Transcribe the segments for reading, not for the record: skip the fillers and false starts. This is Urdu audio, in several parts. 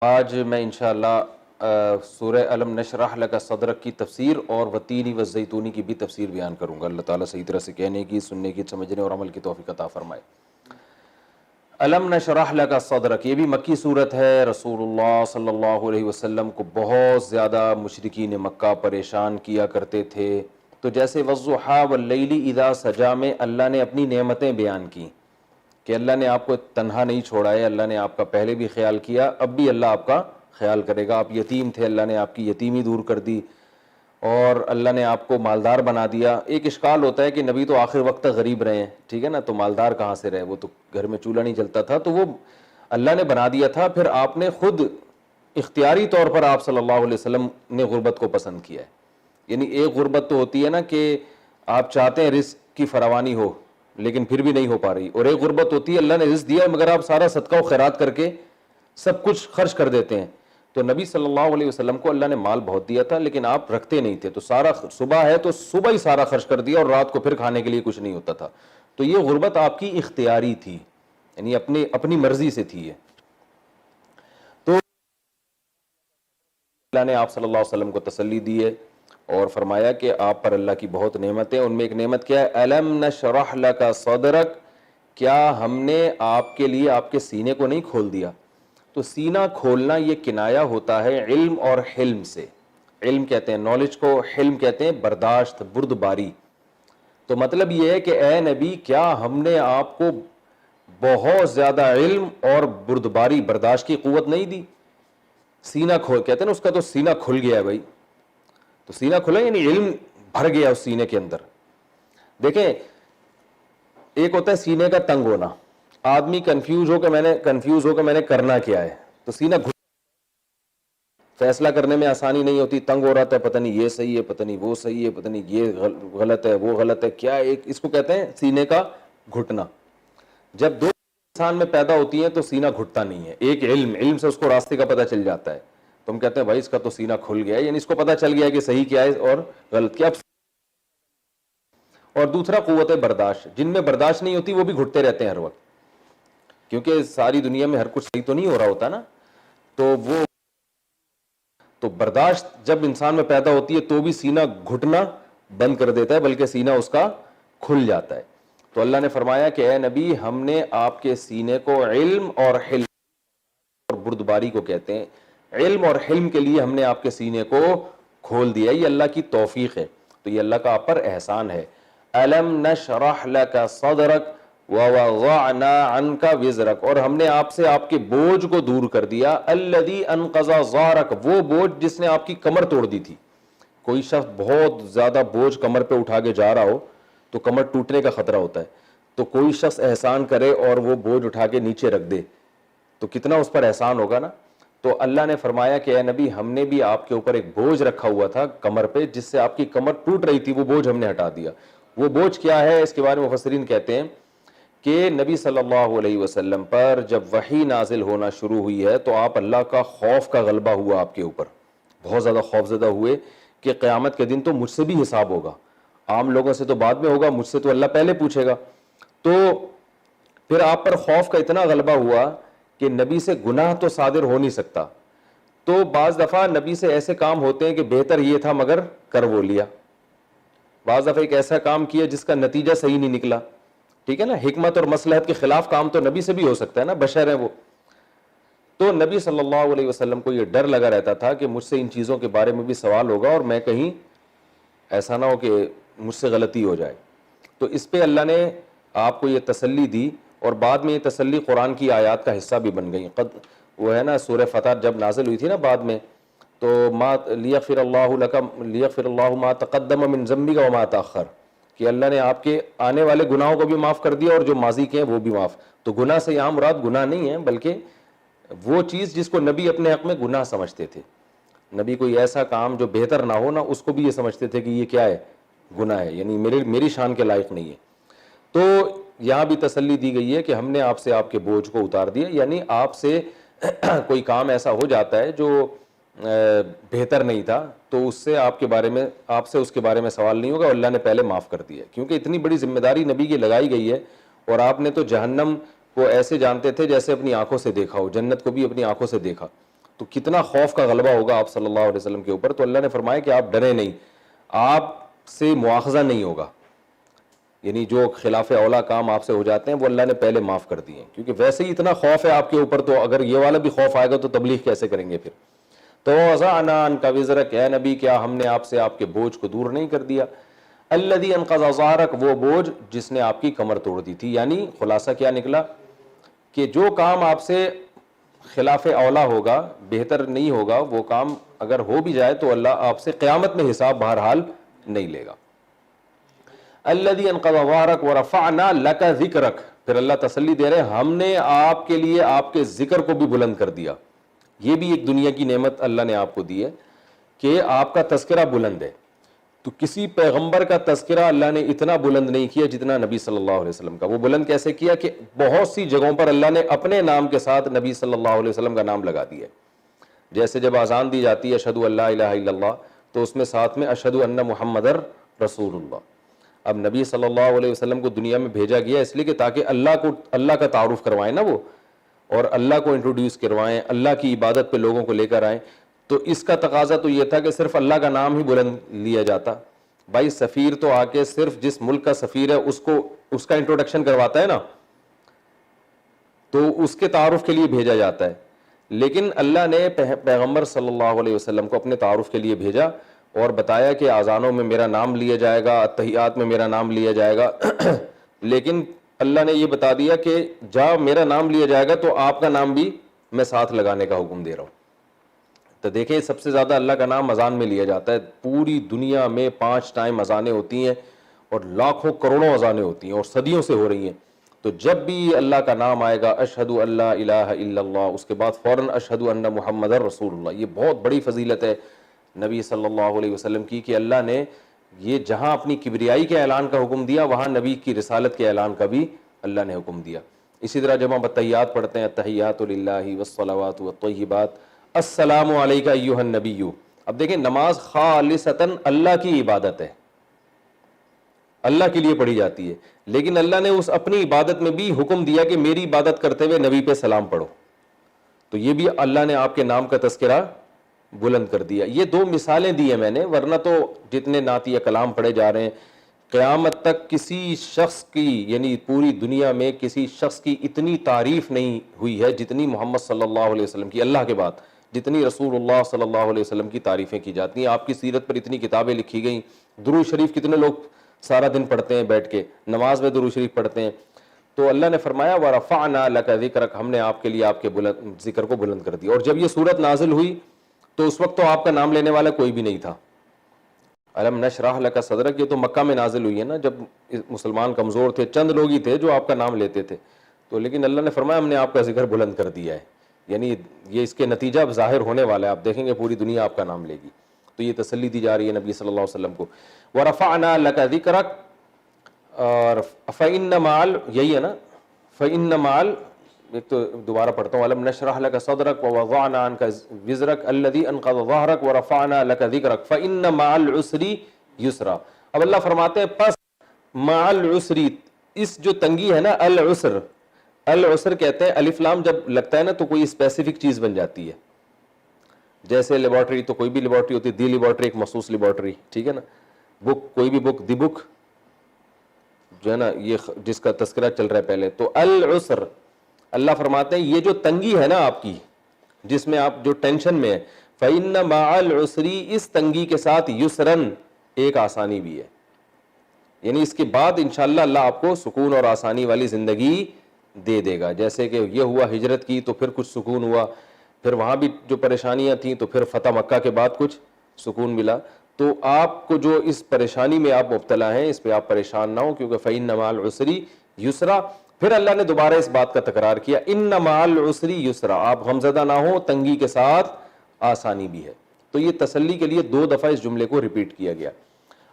آج میں انشاءاللہ سورہ الم نشرح لک صدرک کی تفسیر اور والتین والزیتون کی بھی تفسیر بیان کروں گا۔ اللہ تعالیٰ صحیح طرح سے کہنے کی، سننے کی، سمجھنے اور عمل کی توفیق عطا فرمائے۔ الم نشرح لک صدرک، یہ بھی مکی صورت ہے۔ رسول اللہ صلی اللہ علیہ وسلم کو بہت زیادہ مشرکین مکہ پریشان کیا کرتے تھے۔ تو جیسے والضحیٰ واللیل اذا سجا میں اللہ نے اپنی نعمتیں بیان کی کہ اللہ نے آپ کو تنہا نہیں چھوڑا ہے، اللہ نے آپ کا پہلے بھی خیال کیا، اب بھی اللہ آپ کا خیال کرے گا۔ آپ یتیم تھے، اللہ نے آپ کی یتیمی دور کر دی، اور اللہ نے آپ کو مالدار بنا دیا۔ ایک اشکال ہوتا ہے کہ نبی تو آخر وقت تک غریب رہے ہیں، ٹھیک ہے نا، تو مالدار کہاں سے رہے؟ وہ تو گھر میں چولہا نہیں جلتا تھا، تو وہ اللہ نے بنا دیا تھا۔ پھر آپ نے خود اختیاری طور پر آپ صلی اللہ علیہ وسلم نے غربت کو پسند کیا ہے۔ یعنی ایک غربت تو ہوتی ہے نا کہ آپ چاہتے ہیں رزق کی فراوانی ہو لیکن پھر بھی نہیں ہو پا رہی، اور ایک غربت ہوتی ہے اللہ نے رزق دیا مگر آپ سارا صدقہ و خیرات کر کے سب کچھ خرچ کر دیتے ہیں۔ تو نبی صلی اللہ علیہ وسلم کو اللہ نے مال بہت دیا تھا لیکن آپ رکھتے نہیں تھے، تو سارا صبح ہے تو صبح ہی سارا خرچ کر دیا، اور رات کو پھر کھانے کے لیے کچھ نہیں ہوتا تھا۔ تو یہ غربت آپ کی اختیاری تھی، یعنی اپنی مرضی سے تھی۔ تو اللہ نے آپ صلی اللہ علیہ وسلم کو تسلی دی ہے اور فرمایا کہ آپ پر اللہ کی بہت نعمتیں، ان میں ایک نعمت کیا ہے؟ الم نشرح لک صدرک، کیا ہم نے آپ کے لیے آپ کے سینے کو نہیں کھول دیا؟ تو سینہ کھولنا یہ کنایا ہوتا ہے علم اور حلم سے۔ علم کہتے ہیں نالج کو، حلم کہتے ہیں برداشت، بردباری۔ تو مطلب یہ ہے کہ اے نبی، کیا ہم نے آپ کو بہت زیادہ علم اور بردباری، برداشت کی قوت نہیں دی؟ سینہ کھول کہتے ہیں نا، اس کا تو سینہ کھل گیا ہے بھائی۔ تو سینہ کھلا یعنی علم بھر گیا اس سینے کے اندر۔ دیکھیں، ایک ہوتا ہے سینے کا تنگ ہونا، آدمی کنفیوز ہو کہ میں نے کرنا کیا ہے، تو سینہ فیصلہ کرنے میں آسانی نہیں ہوتی، تنگ ہو رہا تھا، پتہ نہیں یہ صحیح ہے، پتہ نہیں وہ صحیح ہے، پتہ نہیں یہ غلط ہے، وہ غلط ہے، کیا ایک اس کو کہتے ہیں سینے کا گھٹنا۔ جب دو انسان میں پیدا ہوتی ہیں تو سینہ گھٹتا نہیں ہے۔ ایک علم سے اس کو راستے کا پتہ چل جاتا ہے، تو ہم کہتے ہیں بھائی اس کا تو سینہ کھل گیا ہے، یعنی اس کو پتہ چل گیا ہے کہ صحیح کیا ہے اور غلط کیا۔ اور دوسرا قوت برداشت، جن میں برداشت نہیں ہوتی وہ بھی گھٹتے رہتے ہیں ہر وقت، کیونکہ ساری دنیا میں ہر کچھ صحیح تو نہیں ہو رہا ہوتا نا۔ تو برداشت جب انسان میں پیدا ہوتی ہے تو بھی سینہ گھٹنا بند کر دیتا ہے، بلکہ سینہ اس کا کھل جاتا ہے۔ تو اللہ نے فرمایا کہ اے نبی، ہم نے آپ کے سینے کو علم اور حلم، اور بردباری کو کہتے ہیں، علم اور حلم کے لیے ہم نے آپ کے سینے کو کھول دیا۔ یہ اللہ کی توفیق ہے، تو یہ اللہ کا آپ پر احسان ہے۔ الم نشرح لک صدرک ووضعنا عنک وزرک، اور ہم نے آپ سے آپ کے بوجھ کو دور کر دیا۔ الذی انقض ظہرک، وہ بوجھ جس نے آپ کی کمر توڑ دی تھی۔ کوئی شخص بہت زیادہ بوجھ کمر پہ اٹھا کے جا رہا ہو تو کمر ٹوٹنے کا خطرہ ہوتا ہے، تو کوئی شخص احسان کرے اور وہ بوجھ اٹھا کے نیچے رکھ دے تو کتنا اس پر احسان ہوگا نا۔ تو اللہ نے فرمایا کہ اے نبی، ہم نے بھی آپ کے اوپر ایک بوجھ رکھا ہوا تھا کمر پہ، جس سے آپ کی کمر ٹوٹ رہی تھی، وہ بوجھ ہم نے ہٹا دیا۔ وہ بوجھ کیا ہے؟ اس کے بارے میں مفسرین کہتے ہیں کہ نبی صلی اللہ علیہ وسلم پر جب وحی نازل ہونا شروع ہوئی ہے تو آپ اللہ کا خوف کا غلبہ ہوا آپ کے اوپر، بہت زیادہ خوف زدہ ہوئے کہ قیامت کے دن تو مجھ سے بھی حساب ہوگا، عام لوگوں سے تو بعد میں ہوگا، مجھ سے تو اللہ پہلے پوچھے گا۔ تو پھر آپ پر خوف کا اتنا غلبہ ہوا کہ نبی سے گناہ تو صادر ہو نہیں سکتا، تو بعض دفعہ نبی سے ایسے کام ہوتے ہیں کہ بہتر یہ تھا مگر کر وہ لیا۔ بعض دفعہ ایک ایسا کام کیا جس کا نتیجہ صحیح نہیں نکلا، ٹھیک ہے نا، حکمت اور مصلحت کے خلاف کام تو نبی سے بھی ہو سکتا ہے نا، بشر ہے وہ۔ تو نبی صلی اللہ علیہ وسلم کو یہ ڈر لگا رہتا تھا کہ مجھ سے ان چیزوں کے بارے میں بھی سوال ہوگا اور میں کہیں ایسا نہ ہو کہ مجھ سے غلطی ہو جائے۔ تو اس پہ اللہ نے آپ کو یہ تسلی دی، اور بعد میں یہ تسلی قرآن کی آیات کا حصہ بھی بن گئی۔ وہ ہے نا سورہ فتح جب نازل ہوئی تھی نا بعد میں، تو ما لیغفر اللہ لک لیغفر اللہ ما تقدم من ذنبک وما تاخر، کہ اللہ نے آپ کے آنے والے گناہوں کو بھی معاف کر دیا اور جو ماضی کے ہیں وہ بھی معاف۔ تو گناہ سے یہاں مراد گناہ نہیں ہے، بلکہ وہ چیز جس کو نبی اپنے حق میں گناہ سمجھتے تھے۔ نبی کوئی ایسا کام جو بہتر نہ ہو نا، اس کو بھی یہ سمجھتے تھے کہ یہ کیا ہے؟ گناہ ہے، یعنی میری شان کے لائق نہیں ہے۔ تو یہاں بھی تسلی دی گئی ہے کہ ہم نے آپ سے آپ کے بوجھ کو اتار دیا، یعنی آپ سے کوئی کام ایسا ہو جاتا ہے جو بہتر نہیں تھا تو اس سے آپ سے اس کے بارے میں سوال نہیں ہوگا، اور اللہ نے پہلے معاف کر دیا، کیونکہ اتنی بڑی ذمہ داری نبی کی لگائی گئی ہے۔ اور آپ نے تو جہنم کو ایسے جانتے تھے جیسے اپنی آنکھوں سے دیکھا ہو، جنت کو بھی اپنی آنکھوں سے دیکھا۔ تو کتنا خوف کا غلبہ ہوگا آپ صلی اللہ علیہ وسلم کے اوپر. تو اللہ نے فرمایا کہ آپ ڈریں نہیں, آپ سے مواخذہ نہیں ہوگا, یعنی جو خلاف اولا کام آپ سے ہو جاتے ہیں وہ اللہ نے پہلے معاف کر دیے, کیونکہ ویسے ہی اتنا خوف ہے آپ کے اوپر, تو اگر یہ والا بھی خوف آئے گا تو تبلیغ کیسے کریں گے پھر. تو وضعنا عنک وزرک, اے نبی کیا ہم نے آپ سے آپ کے بوجھ کو دور نہیں کر دیا, الذی انقض ظہرک, وہ بوجھ جس نے آپ کی کمر توڑ دی تھی. یعنی خلاصہ کیا نکلا کہ جو کام آپ سے خلاف اولا ہوگا, بہتر نہیں ہوگا, وہ کام اگر ہو بھی جائے تو اللہ آپ سے قیامت میں حساب بہرحال نہیں لے گا. الذی انقض ظہرک ورفعنا لک ذکرک, پھر اللہ تسلی دے رہے ہم نے آپ کے لیے آپ کے ذکر کو بھی بلند کر دیا. یہ بھی ایک دنیا کی نعمت اللہ نے آپ کو دی ہے کہ آپ کا تذکرہ بلند ہے. تو کسی پیغمبر کا تذکرہ اللہ نے اتنا بلند نہیں کیا جتنا نبی صلی اللہ علیہ وسلم کا. وہ بلند کیسے کیا کہ بہت سی جگہوں پر اللہ نے اپنے نام کے ساتھ نبی صلی اللہ علیہ وسلم کا نام لگا دیا ہے. جیسے جب اذان دی جاتی ہے اشہد ان لا الہ الا اللہ, تو اس میں ساتھ میں اشہد ان محمد رسول اللہ. اب نبی صلی اللہ علیہ وسلم کو دنیا میں بھیجا گیا اس لیے کہ تاکہ اللہ کا تعارف کروائیں نا وہ, اور اللہ کو انٹروڈیوس کروائیں, اللہ کی عبادت پہ لوگوں کو لے کر آئیں. تو اس کا تقاضا تو یہ تھا کہ صرف اللہ کا نام ہی بلند لیا جاتا. بھائی سفیر تو آ کے صرف جس ملک کا سفیر ہے اس کا انٹروڈکشن کرواتا ہے نا, تو اس کے تعارف کے لیے بھیجا جاتا ہے. لیکن اللہ نے پیغمبر صلی اللہ علیہ وسلم کو اپنے تعارف کے لیے بھیجا اور بتایا کہ اذانوں میں میرا نام لیا جائے گا, تحیات میں میرا نام لیا جائے گا. لیکن اللہ نے یہ بتا دیا کہ جہاں میرا نام لیا جائے گا تو آپ کا نام بھی میں ساتھ لگانے کا حکم دے رہا ہوں. تو دیکھیں سب سے زیادہ اللہ کا نام اذان میں لیا جاتا ہے. پوری دنیا میں 5 ٹائم اذانیں ہوتی ہیں اور لاکھوں کروڑوں اذانیں ہوتی ہیں اور صدیوں سے ہو رہی ہیں. تو جب بھی اللہ کا نام آئے گا اشہد ان لا الہ الا اللہ, اس کے بعد فوراً اشہد ان محمد رسول اللہ. یہ بہت بڑی فضیلت ہے نبی صلی اللہ علیہ وسلم کی کہ اللہ نے یہ جہاں اپنی کبریائی کے اعلان کا حکم دیا وہاں نبی کی رسالت کے اعلان کا بھی اللہ نے حکم دیا. اسی طرح جب ہم التحیات پڑھتے ہیں, التحیات للہ والصلوات والطیبات السلام علیک ایھا النبی. اب دیکھیں نماز خالصتاً اللہ کی عبادت ہے, اللہ کے لیے پڑھی جاتی ہے, لیکن اللہ نے اس اپنی عبادت میں بھی حکم دیا کہ میری عبادت کرتے ہوئے نبی پہ سلام پڑھو. تو یہ بھی اللہ نے آپ کے نام کا تذکرہ بلند کر دیا. یہ 2 مثالیں دی ہیں میں نے, ورنہ تو جتنے نعتیہ کلام پڑھے جا رہے ہیں قیامت تک کسی شخص کی, یعنی پوری دنیا میں کسی شخص کی اتنی تعریف نہیں ہوئی ہے جتنی محمد صلی اللہ علیہ وسلم کی. اللہ کے بعد جتنی رسول اللہ صلی اللہ علیہ وسلم کی تعریفیں کی جاتی ہیں. آپ کی سیرت پر اتنی کتابیں لکھی گئیں. درود شریف کتنے لوگ سارا دن پڑھتے ہیں بیٹھ کے, نماز میں درود شریف پڑھتے ہیں. تو اللہ نے فرمایا وَرَفَعْنَا لَكَ ذِكْرَكَ, ہم نے آپ کے لیے آپ کے ذکر کو بلند کر دیا. اور جب یہ صورت نازل ہوئی تو اس وقت تو آپ کا نام لینے والا کوئی بھی نہیں تھا. الم نشرح لک صدرک, یہ تو مکہ میں نازل ہوئی ہے نا, جب مسلمان کمزور تھے, چند لوگ ہی تھے جو آپ کا نام لیتے تھے. تو لیکن اللہ نے فرمایا ہم نے آپ کا ذکر بلند کر دیا ہے, یعنی یہ اس کے نتیجہ اب ظاہر ہونے والا ہے, آپ دیکھیں گے پوری دنیا آپ کا نام لے گی. تو یہ تسلی دی جا رہی ہے نبی صلی اللہ علیہ وسلم کو. ورفعنا لک ذکرک, اور فإن مع, یہی ہے نا, فإن مع, ایک تو دوبارہ پڑھتا ہوں, الم نشرح لک صدرک ووضعنا عنک وزرک الذی انقض ظہرک ورفعنا لک ذکرک فإن مع العسر یسرا. اب اللہ فرماتے ہیں پس مع العسر, اس جو تنگی ہے نا, العسر, العسر کہتے ہیں الف لام جب لگتا ہے نا تو کوئی اسپیسیفک چیز بن جاتی ہے. جیسے لیبارٹری, تو کوئی بھی لیبارٹری ہوتی ہے, دی لیبارٹری ایک مخصوص لیبارٹری, ٹھیک ہے نا. بک, کوئی بھی بک, دی بک جو ہے نا, یہ جس کا تذکرہ چل رہا ہے پہلے. تو العسر, اللہ فرماتے ہیں یہ جو تنگی ہے نا آپ کی, جس میں آپ جو ٹینشن میں ہے, فَإِنَّ مَعَ الْعُسْرِ, اس تنگی کے ساتھ یسرن, ایک آسانی بھی ہے. یعنی اس کے بعد انشاءاللہ اللہ آپ کو سکون اور آسانی والی زندگی دے دے گا. جیسے کہ یہ ہوا ہجرت کی تو پھر کچھ سکون ہوا, پھر وہاں بھی جو پریشانیاں تھیں تو پھر فتح مکہ کے بعد کچھ سکون ملا. تو آپ کو جو اس پریشانی میں آپ مبتلا ہیں اس پہ آپ پریشان نہ ہو, کیونکہ فَإِنَّ مَعَ الْعُسْرِ یسرا. پھر اللہ نے دوبارہ اس بات کا تکرار کیا, اِنَّ مَعَ الْعُسْرِ یسرا, آپ غمزدہ نہ ہو, تنگی کے ساتھ آسانی بھی ہے. تو یہ تسلی کے لیے 2 دفعہ اس جملے کو ریپیٹ کیا گیا.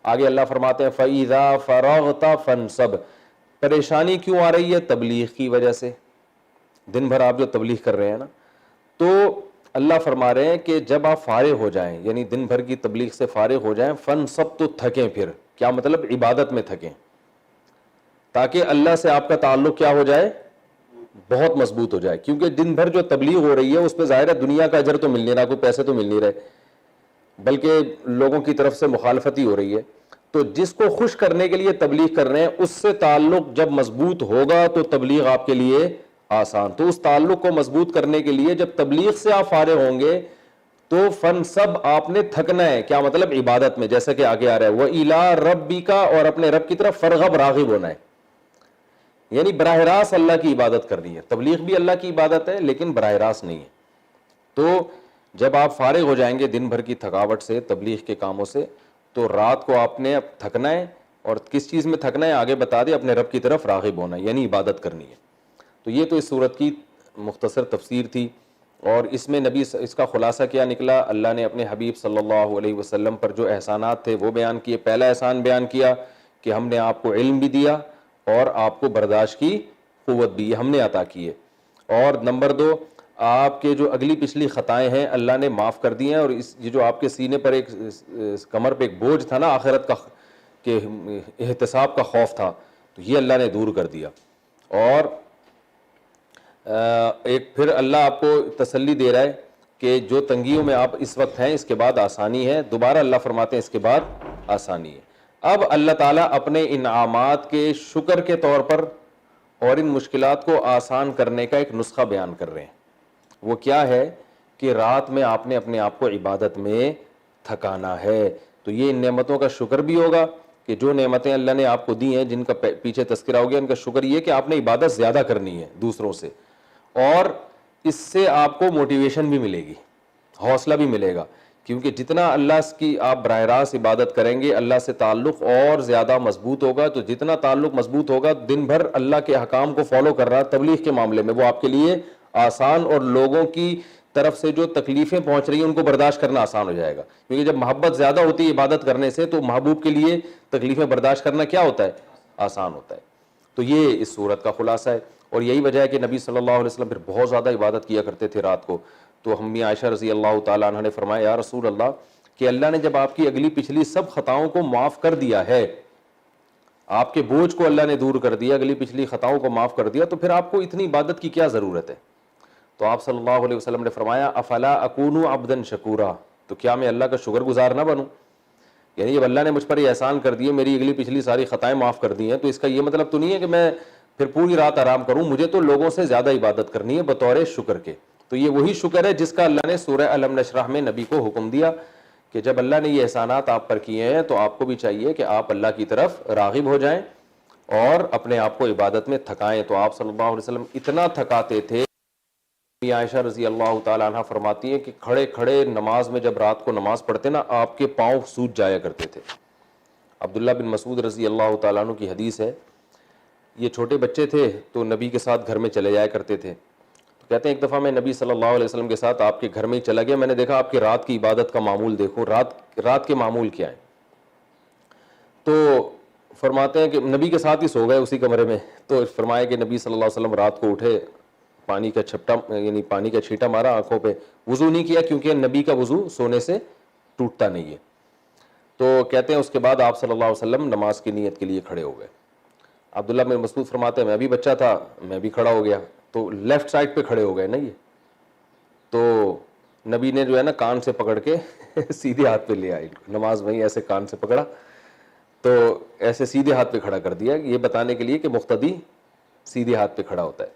آگے اللہ فرماتے ہیں فَإِذَا فَرَغْتَ فَانْصَبْ, پریشانی کیوں آ رہی ہے؟ تبلیغ کی وجہ سے. دن بھر آپ جو تبلیغ کر رہے ہیں نا, تو اللہ فرما رہے ہیں کہ جب آپ فارغ ہو جائیں, یعنی دن بھر کی تبلیغ سے فارغ ہو جائیں, فَانْصَبْ, تو تھکیں. پھر کیا مطلب؟ عبادت میں تھکیں, تاکہ اللہ سے آپ کا تعلق کیا ہو جائے؟ بہت مضبوط ہو جائے, کیونکہ دن بھر جو تبلیغ ہو رہی ہے اس پہ ظاہر ہے دنیا کا اجر تو مل نہیں رہا, کوئی پیسے تو مل نہیں رہے, بلکہ لوگوں کی طرف سے مخالفت ہی ہو رہی ہے. تو جس کو خوش کرنے کے لیے تبلیغ کر رہے ہیں اس سے تعلق جب مضبوط ہوگا تو تبلیغ آپ کے لیے آسان. تو اس تعلق کو مضبوط کرنے کے لیے جب تبلیغ سے آپ فارغ ہوں گے تو فن سب آپ نے تھکنا ہے. کیا مطلب؟ عبادت میں, جیسا کہ آگے آ رہا ہے وَإِلَىٰ رَبِّكَ, اور اپنے رب کی طرف فرغب راغب ہونا ہے, یعنی براہ راست اللہ کی عبادت کرنی ہے. تبلیغ بھی اللہ کی عبادت ہے لیکن براہ راست نہیں ہے. تو جب آپ فارغ ہو جائیں گے دن بھر کی تھکاوٹ سے, تبلیغ کے کاموں سے, تو رات کو آپ نے اب تھکنا ہے, اور کس چیز میں تھکنا ہے آگے بتا دے, اپنے رب کی طرف راغب ہونا ہے, یعنی عبادت کرنی ہے. تو یہ تو اس صورت کی مختصر تفسیر تھی, اور اس میں نبی اس کا خلاصہ کیا نکلا؟ اللہ نے اپنے حبیب صلی اللہ علیہ وسلم پر جو احسانات تھے وہ بیان کیے. پہلا احسان بیان کیا کہ ہم نے آپ کو علم بھی دیا اور آپ کو برداشت کی قوت بھی, یہ ہم نے عطا کی ہے. اور نمبر 2, آپ کے جو اگلی پچھلی خطائیں ہیں اللہ نے معاف کر دی ہیں, اور یہ جو آپ کے سینے پر ایک کمر پہ ایک بوجھ تھا نا آخرت کا, کہ احتساب کا خوف تھا, تو یہ اللہ نے دور کر دیا. اور ایک پھر اللہ آپ کو تسلی دے رہا ہے کہ جو تنگیوں میں آپ اس وقت ہیں اس کے بعد آسانی ہے. دوبارہ اللہ فرماتے ہیں اس کے بعد آسانی ہے. اب اللہ تعالیٰ اپنے انعامات کے شکر کے طور پر اور ان مشکلات کو آسان کرنے کا ایک نسخہ بیان کر رہے ہیں. وہ کیا ہے کہ رات میں آپ نے اپنے آپ کو عبادت میں تھکانا ہے. تو یہ ان نعمتوں کا شکر بھی ہوگا کہ جو نعمتیں اللہ نے آپ کو دی ہیں جن کا پیچھے تذکرہ ہو گیا, ان کا شکر یہ کہ آپ نے عبادت زیادہ کرنی ہے دوسروں سے, اور اس سے آپ کو موٹیویشن بھی ملے گی, حوصلہ بھی ملے گا, کیونکہ جتنا اللہ کی آپ براہ راست عبادت کریں گے اللہ سے تعلق اور زیادہ مضبوط ہوگا. تو جتنا تعلق مضبوط ہوگا دن بھر اللہ کے احکام کو فالو کر رہا تبلیغ کے معاملے میں وہ آپ کے لیے آسان, اور لوگوں کی طرف سے جو تکلیفیں پہنچ رہی ہیں ان کو برداشت کرنا آسان ہو جائے گا. کیونکہ جب محبت زیادہ ہوتی ہے عبادت کرنے سے تو محبوب کے لیے تکلیفیں برداشت کرنا کیا ہوتا ہے؟ آسان ہوتا ہے. تو یہ اس صورت کا خلاصہ ہے, اور یہی وجہ ہے کہ نبی صلی اللہ علیہ وسلم پھر بہت زیادہ عبادت کیا کرتے تھے رات کو. تو امی عائشہ رضی اللہ تعالیٰ عنہ نے فرمایا یا رسول اللہ کہ اللہ نے جب آپ کی اگلی پچھلی سب خطاؤں کو معاف کر دیا ہے, آپ کے بوجھ کو اللہ نے دور کر دیا, اگلی پچھلی خطاؤں کو معاف کر دیا, تو پھر آپ کو اتنی عبادت کی کیا ضرورت ہے؟ تو آپ صلی اللہ علیہ وسلم نے فرمایا افلا اکون عبدا شکورا, تو کیا میں اللہ کا شکر گزار نہ بنوں؟ یعنی جب اللہ نے مجھ پر یہ احسان کر دیے, میری اگلی پچھلی ساری خطائیں معاف کر دی ہیں, تو اس کا یہ مطلب تو نہیں ہے کہ میں پھر پوری رات آرام کروں, مجھے تو لوگوں سے زیادہ عبادت کرنی ہے بطور شکر کے. تو یہ وہی شکر ہے جس کا اللہ نے سورہ الم نشرح میں نبی کو حکم دیا کہ جب اللہ نے یہ احسانات آپ پر کیے ہیں تو آپ کو بھی چاہیے کہ آپ اللہ کی طرف راغب ہو جائیں اور اپنے آپ کو عبادت میں تھکائیں. تو آپ صلی اللہ علیہ وسلم اتنا تھکاتے تھے, عائشہ رضی اللہ تعالیٰ عنہ فرماتی ہیں کہ کھڑے کھڑے نماز میں جب رات کو نماز پڑھتے نا آپ کے پاؤں سوج جایا کرتے تھے. عبداللہ بن مسعود رضی اللہ تعالیٰ عنہ کی حدیث ہے, یہ چھوٹے بچے تھے تو نبی کے ساتھ گھر میں چلے جایا کرتے تھے. تو کہتے ہیں ایک دفعہ میں نبی صلی اللہ علیہ وسلم کے ساتھ آپ کے گھر میں ہی چلا گیا, میں نے دیکھا آپ کی رات کی عبادت کا معمول دیکھو, رات کے معمول کیا ہیں. تو فرماتے ہیں کہ نبی کے ساتھ ہی سو گئے اسی کمرے میں. تو فرمایا کہ نبی صلی اللہ علیہ وسلم رات کو اٹھے, پانی کا چھپٹا یعنی پانی کا چھیٹا مارا آنکھوں پہ, وضو نہیں کیا کیونکہ نبی کا وضو سونے سے ٹوٹتا نہیں ہے. تو کہتے ہیں اس کے بعد آپ صلی اللہ علیہ وسلم نماز کی نیت کے لیے کھڑے ہو گئے. عبداللہ بن مسعود فرماتے ہیں میں بھی بچہ تھا, میں بھی کھڑا ہو گیا, تو لیفٹ سائڈ پہ کھڑے ہو گئے نا یہ, تو نبی نے جو ہے نا کان سے پکڑ کے سیدھے ہاتھ پہ لے آئی, نماز میں ایسے کان سے پکڑا تو ایسے سیدھے ہاتھ پہ کھڑا کر دیا, یہ بتانے کے لیے کہ مقتدی سیدھے ہاتھ پہ کھڑا ہوتا ہے.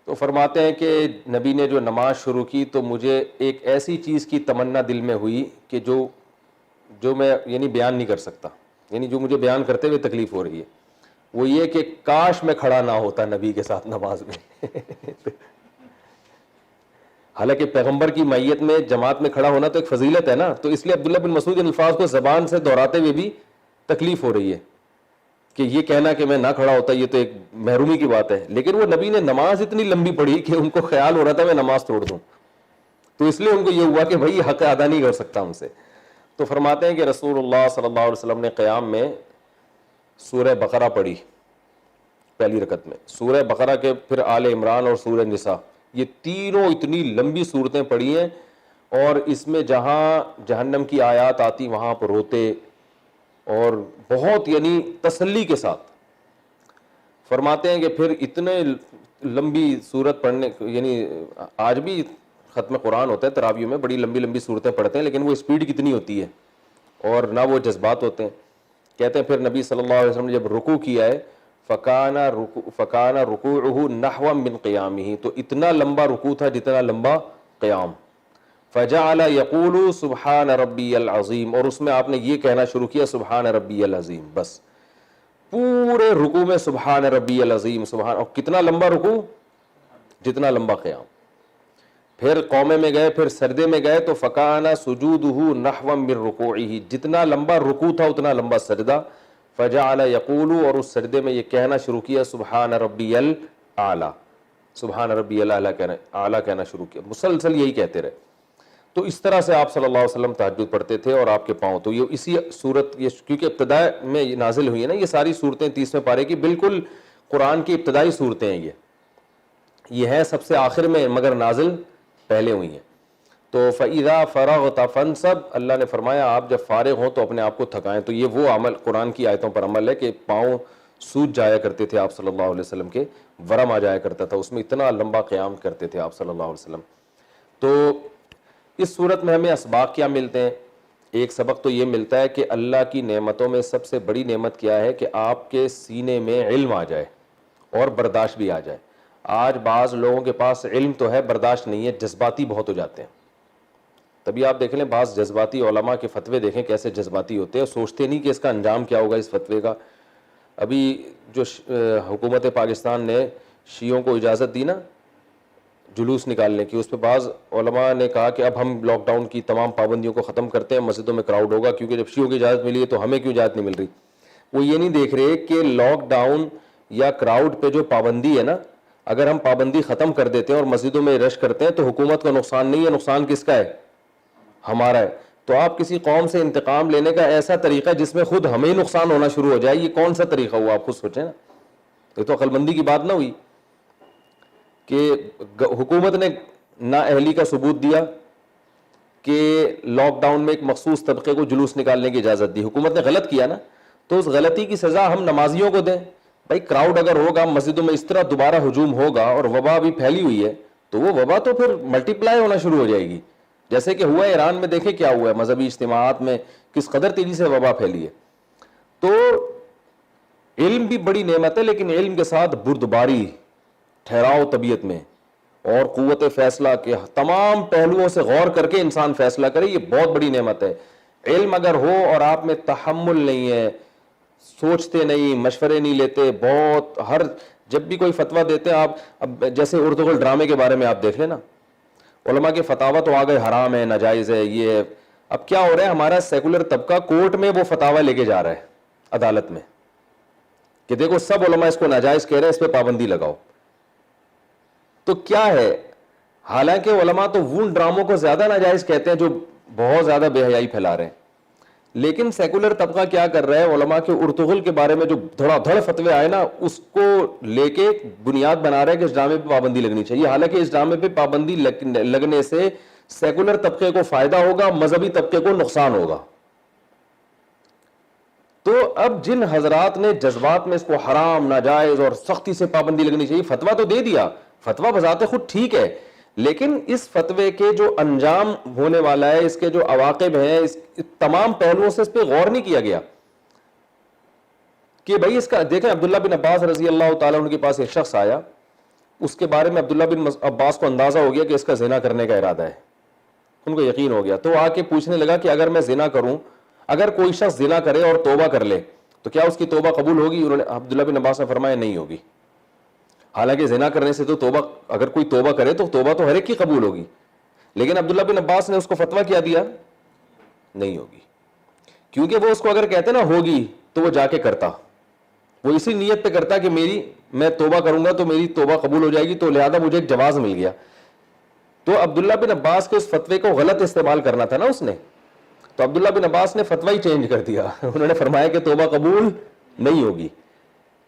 تو فرماتے ہیں کہ نبی نے جو نماز شروع کی تو مجھے ایک ایسی چیز کی تمنا دل میں ہوئی کہ جو میں یعنی بیان نہیں کر سکتا, یعنی جو مجھے بیان کرتے ہوئے تکلیف ہو رہی ہے, وہ یہ کہ کاش میں کھڑا نہ ہوتا نبی کے ساتھ نماز میں. حالانکہ پیغمبر کی معیت میں جماعت میں کھڑا ہونا تو ایک فضیلت ہے نا, تو اس لیے عبداللہ بن مسعود ان الفاظ کو زبان سے دہراتے ہوئے بھی تکلیف ہو رہی ہے کہ یہ کہنا کہ میں نہ کھڑا ہوتا یہ تو ایک محرومی کی بات ہے. لیکن وہ نبی نے نماز اتنی لمبی پڑھی کہ ان کو خیال ہو رہا تھا میں نماز توڑ دوں, تو اس لیے ان کو یہ ہوا کہ بھائی حق ادا نہیں کر سکتا ان سے. تو فرماتے ہیں کہ رسول اللہ صلی اللہ علیہ وسلم نے قیام میں سورہ بقرہ پڑھی پہلی رکعت میں, سورہ بقرہ کے پھر آل عمران اور سورہ نساء, یہ تینوں اتنی لمبی صورتیں پڑھی ہیں, اور اس میں جہاں جہنم کی آیات آتی وہاں پر روتے اور بہت یعنی تسلی کے ساتھ. فرماتے ہیں کہ پھر اتنے لمبی صورت پڑھنے، یعنی آج بھی ختم قرآن ہوتا ہے تراویح میں، بڑی لمبی لمبی صورتیں پڑھتے ہیں، لیکن وہ اسپیڈ کتنی ہوتی ہے اور نہ وہ جذبات ہوتے ہیں. کہتے ہیں پھر نبی صلی اللہ علیہ وسلم نے جب رکوع کیا ہے فکان رکوعہ نحوا من قیامہ، تو اتنا لمبا رکوع تھا جتنا لمبا قیام. فجعل یقول سبحان ربی العظیم، اور اس میں آپ نے یہ کہنا شروع کیا سبحان ربی العظیم. بس پورے رکوع میں سبحان ربی العظیم سبحان، اور کتنا لمبا رکوع جتنا لمبا قیام. پھر قومے میں گئے، پھر سردے میں گئے تو فکان سجودہ نحوا من رکوعہ، جتنا لمبا رکوع تھا اتنا لمبا سجدہ. فجعل یقول، اور اس سجدے میں یہ کہنا شروع کیا سبحان ربی الاعلی، سبحان ربی الاعلی کہنا شروع کیا، مسلسل یہی کہتے رہے. تو اس طرح سے آپ صلی اللہ علیہ وسلم تہجد پڑھتے تھے اور آپ کے پاؤں. تو یہ اسی صورت، یہ کیونکہ ابتدا میں یہ نازل ہوئی ہے نا یہ ساری صورتیں 30ویں پارے کی، بالکل قرآن کی ابتدائی صورتیں ہیں یہ ہے سب سے آخر میں مگر نازل پہلے ہوئی ہیں. تو فَإِذَا فَرَغْتَ فَانْصَبْ، اللہ نے فرمایا آپ جب فارغ ہوں تو اپنے آپ کو تھکائیں. تو یہ وہ عمل قرآن کی آیتوں پر عمل ہے کہ پاؤں سوج جایا کرتے تھے آپ صلی اللہ علیہ وسلم کے، ورم آ جایا کرتا تھا، اس میں اتنا لمبا قیام کرتے تھے آپ صلی اللہ علیہ وسلم. تو اس صورت میں ہمیں اسباق کیا ملتے ہیں؟ ایک سبق تو یہ ملتا ہے کہ اللہ کی نعمتوں میں سب سے بڑی نعمت کیا ہے کہ آپ کے سینے میں علم آ جائے اور برداشت بھی آ جائے. آج بعض لوگوں کے پاس علم تو ہے، برداشت نہیں ہے، جذباتی بہت ہو جاتے ہیں. تبھی آپ دیکھ لیں بعض جذباتی علماء کے فتوے دیکھیں کیسے جذباتی ہوتے ہیں، سوچتے نہیں کہ اس کا انجام کیا ہوگا اس فتوے کا. ابھی جو حکومت پاکستان نے شیعوں کو اجازت دی نا جلوس نکالنے کی، اس پہ بعض علماء نے کہا کہ اب ہم لاک ڈاؤن کی تمام پابندیوں کو ختم کرتے ہیں، مسجدوں میں کراؤڈ ہوگا، کیونکہ جب شیعوں کی اجازت ملی ہے تو ہمیں کیوں اجازت نہیں مل رہی. وہ یہ نہیں دیکھ رہے کہ لاک ڈاؤن یا کراؤڈ پہ جو پابندی ہے نا، اگر ہم پابندی ختم کر دیتے ہیں اور مسجدوں میں رش کرتے ہیں تو حکومت کا نقصان نہیں ہے، نقصان کس کا ہے؟ ہمارا ہے. تو آپ کسی قوم سے انتقام لینے کا ایسا طریقہ جس میں خود ہمیں نقصان ہونا شروع ہو جائے، یہ کون سا طریقہ ہوا؟ آپ خود سوچیں نا. یہ تو عقل مندی کی بات نہ ہوئی کہ حکومت نے نااہلی کا ثبوت دیا کہ لاک ڈاؤن میں ایک مخصوص طبقے کو جلوس نکالنے کی اجازت دی، حکومت نے غلط کیا نا، تو اس غلطی کی سزا ہم نمازیوں کو دیں. بھائی کراؤڈ اگر ہوگا مسجدوں میں اس طرح دوبارہ ہجوم ہوگا اور وبا بھی پھیلی ہوئی ہے تو وہ وبا تو پھر ملٹی پلائی ہونا شروع ہو جائے گی، جیسے کہ ہوا ہے ایران میں. دیکھیں کیا ہوا ہے، مذہبی اجتماعات میں کس قدر تیزی سے وبا پھیلی ہے. تو علم بھی بڑی نعمت ہے، لیکن علم کے ساتھ بردباری، ٹھہراؤ طبیعت میں اور قوت فیصلہ کے تمام پہلوؤں سے غور کر کے انسان فیصلہ کرے، یہ بہت بڑی نعمت ہے. علم اگر ہو اور آپ میں تحمل نہیں ہے، سوچتے نہیں، مشورے نہیں لیتے، بہت ہر جب بھی کوئی فتویٰ دیتے ہیں آپ، اب جیسے اردغل ڈرامے کے بارے میں آپ دیکھ لیں نا، علماء کے فتاویٰ تو آ گئے حرام ہے، ناجائز ہے، یہ ہے. اب کیا ہو رہا ہے، ہمارا سیکولر طبقہ کورٹ میں وہ فتاویٰ لے کے جا رہا ہے عدالت میں کہ دیکھو سب علماء اس کو ناجائز کہہ رہے ہیں، اس پہ پابندی لگاؤ. تو کیا ہے، حالانکہ علماء تو ان ڈراموں کو زیادہ ناجائز کہتے ہیں جو بہت زیادہ بے حیائی پھیلا رہے ہیں، لیکن سیکولر طبقہ کیا کر رہا ہے، علماء کے ارطغرل کے بارے میں جو دھڑا دھڑ فتوے آئے نا اس کو لے کے بنیاد بنا رہا ہے کہ اس ڈرامے پہ پابندی لگنی چاہیے. حالانکہ اس ڈرامے پہ پابندی لگنے سے سیکولر طبقے کو فائدہ ہوگا، مذہبی طبقے کو نقصان ہوگا. تو اب جن حضرات نے جذبات میں اس کو حرام، ناجائز اور سختی سے پابندی لگنی چاہیے، فتویٰ تو دے دیا، فتویٰ بذات خود ٹھیک ہے، لیکن اس فتوے کے جو انجام ہونے والا ہے، اس کے جو عواقب ہیں، اس تمام پہلوؤں سے اس پہ غور نہیں کیا گیا کہ بھائی اس کا دیکھیں. عبداللہ بن عباس رضی اللہ تعالیٰ عنہ کے پاس ایک شخص آیا، اس کے بارے میں عبداللہ بن عباس کو اندازہ ہو گیا کہ اس کا زنا کرنے کا ارادہ ہے، ان کو یقین ہو گیا. تو آ کے پوچھنے لگا کہ اگر میں زنا کروں، اگر کوئی شخص زنا کرے اور توبہ کر لے تو کیا اس کی توبہ قبول ہوگی؟ انہوں نے عبداللہ بن عباس نے فرمایا نہیں ہوگی. حالانکہ زنا کرنے سے تو توبہ، اگر کوئی توبہ کرے تو توبہ تو ہر ایک کی قبول ہوگی، لیکن عبداللہ بن عباس نے اس کو فتویٰ کیا دیا؟ نہیں ہوگی. کیونکہ وہ اس کو اگر کہتے نا ہوگی تو وہ جا کے کرتا، وہ اسی نیت پہ کرتا کہ میں توبہ کروں گا تو میری توبہ قبول ہو جائے گی، تو لہذا مجھے ایک جواز مل گیا. تو عبداللہ بن عباس کے اس فتوے کو غلط استعمال کرنا تھا نا اس نے، تو عبداللہ بن عباس نے فتویٰ ہی چینج کر دیا. انہوں نے فرمایا کہ توبہ قبول نہیں ہوگی.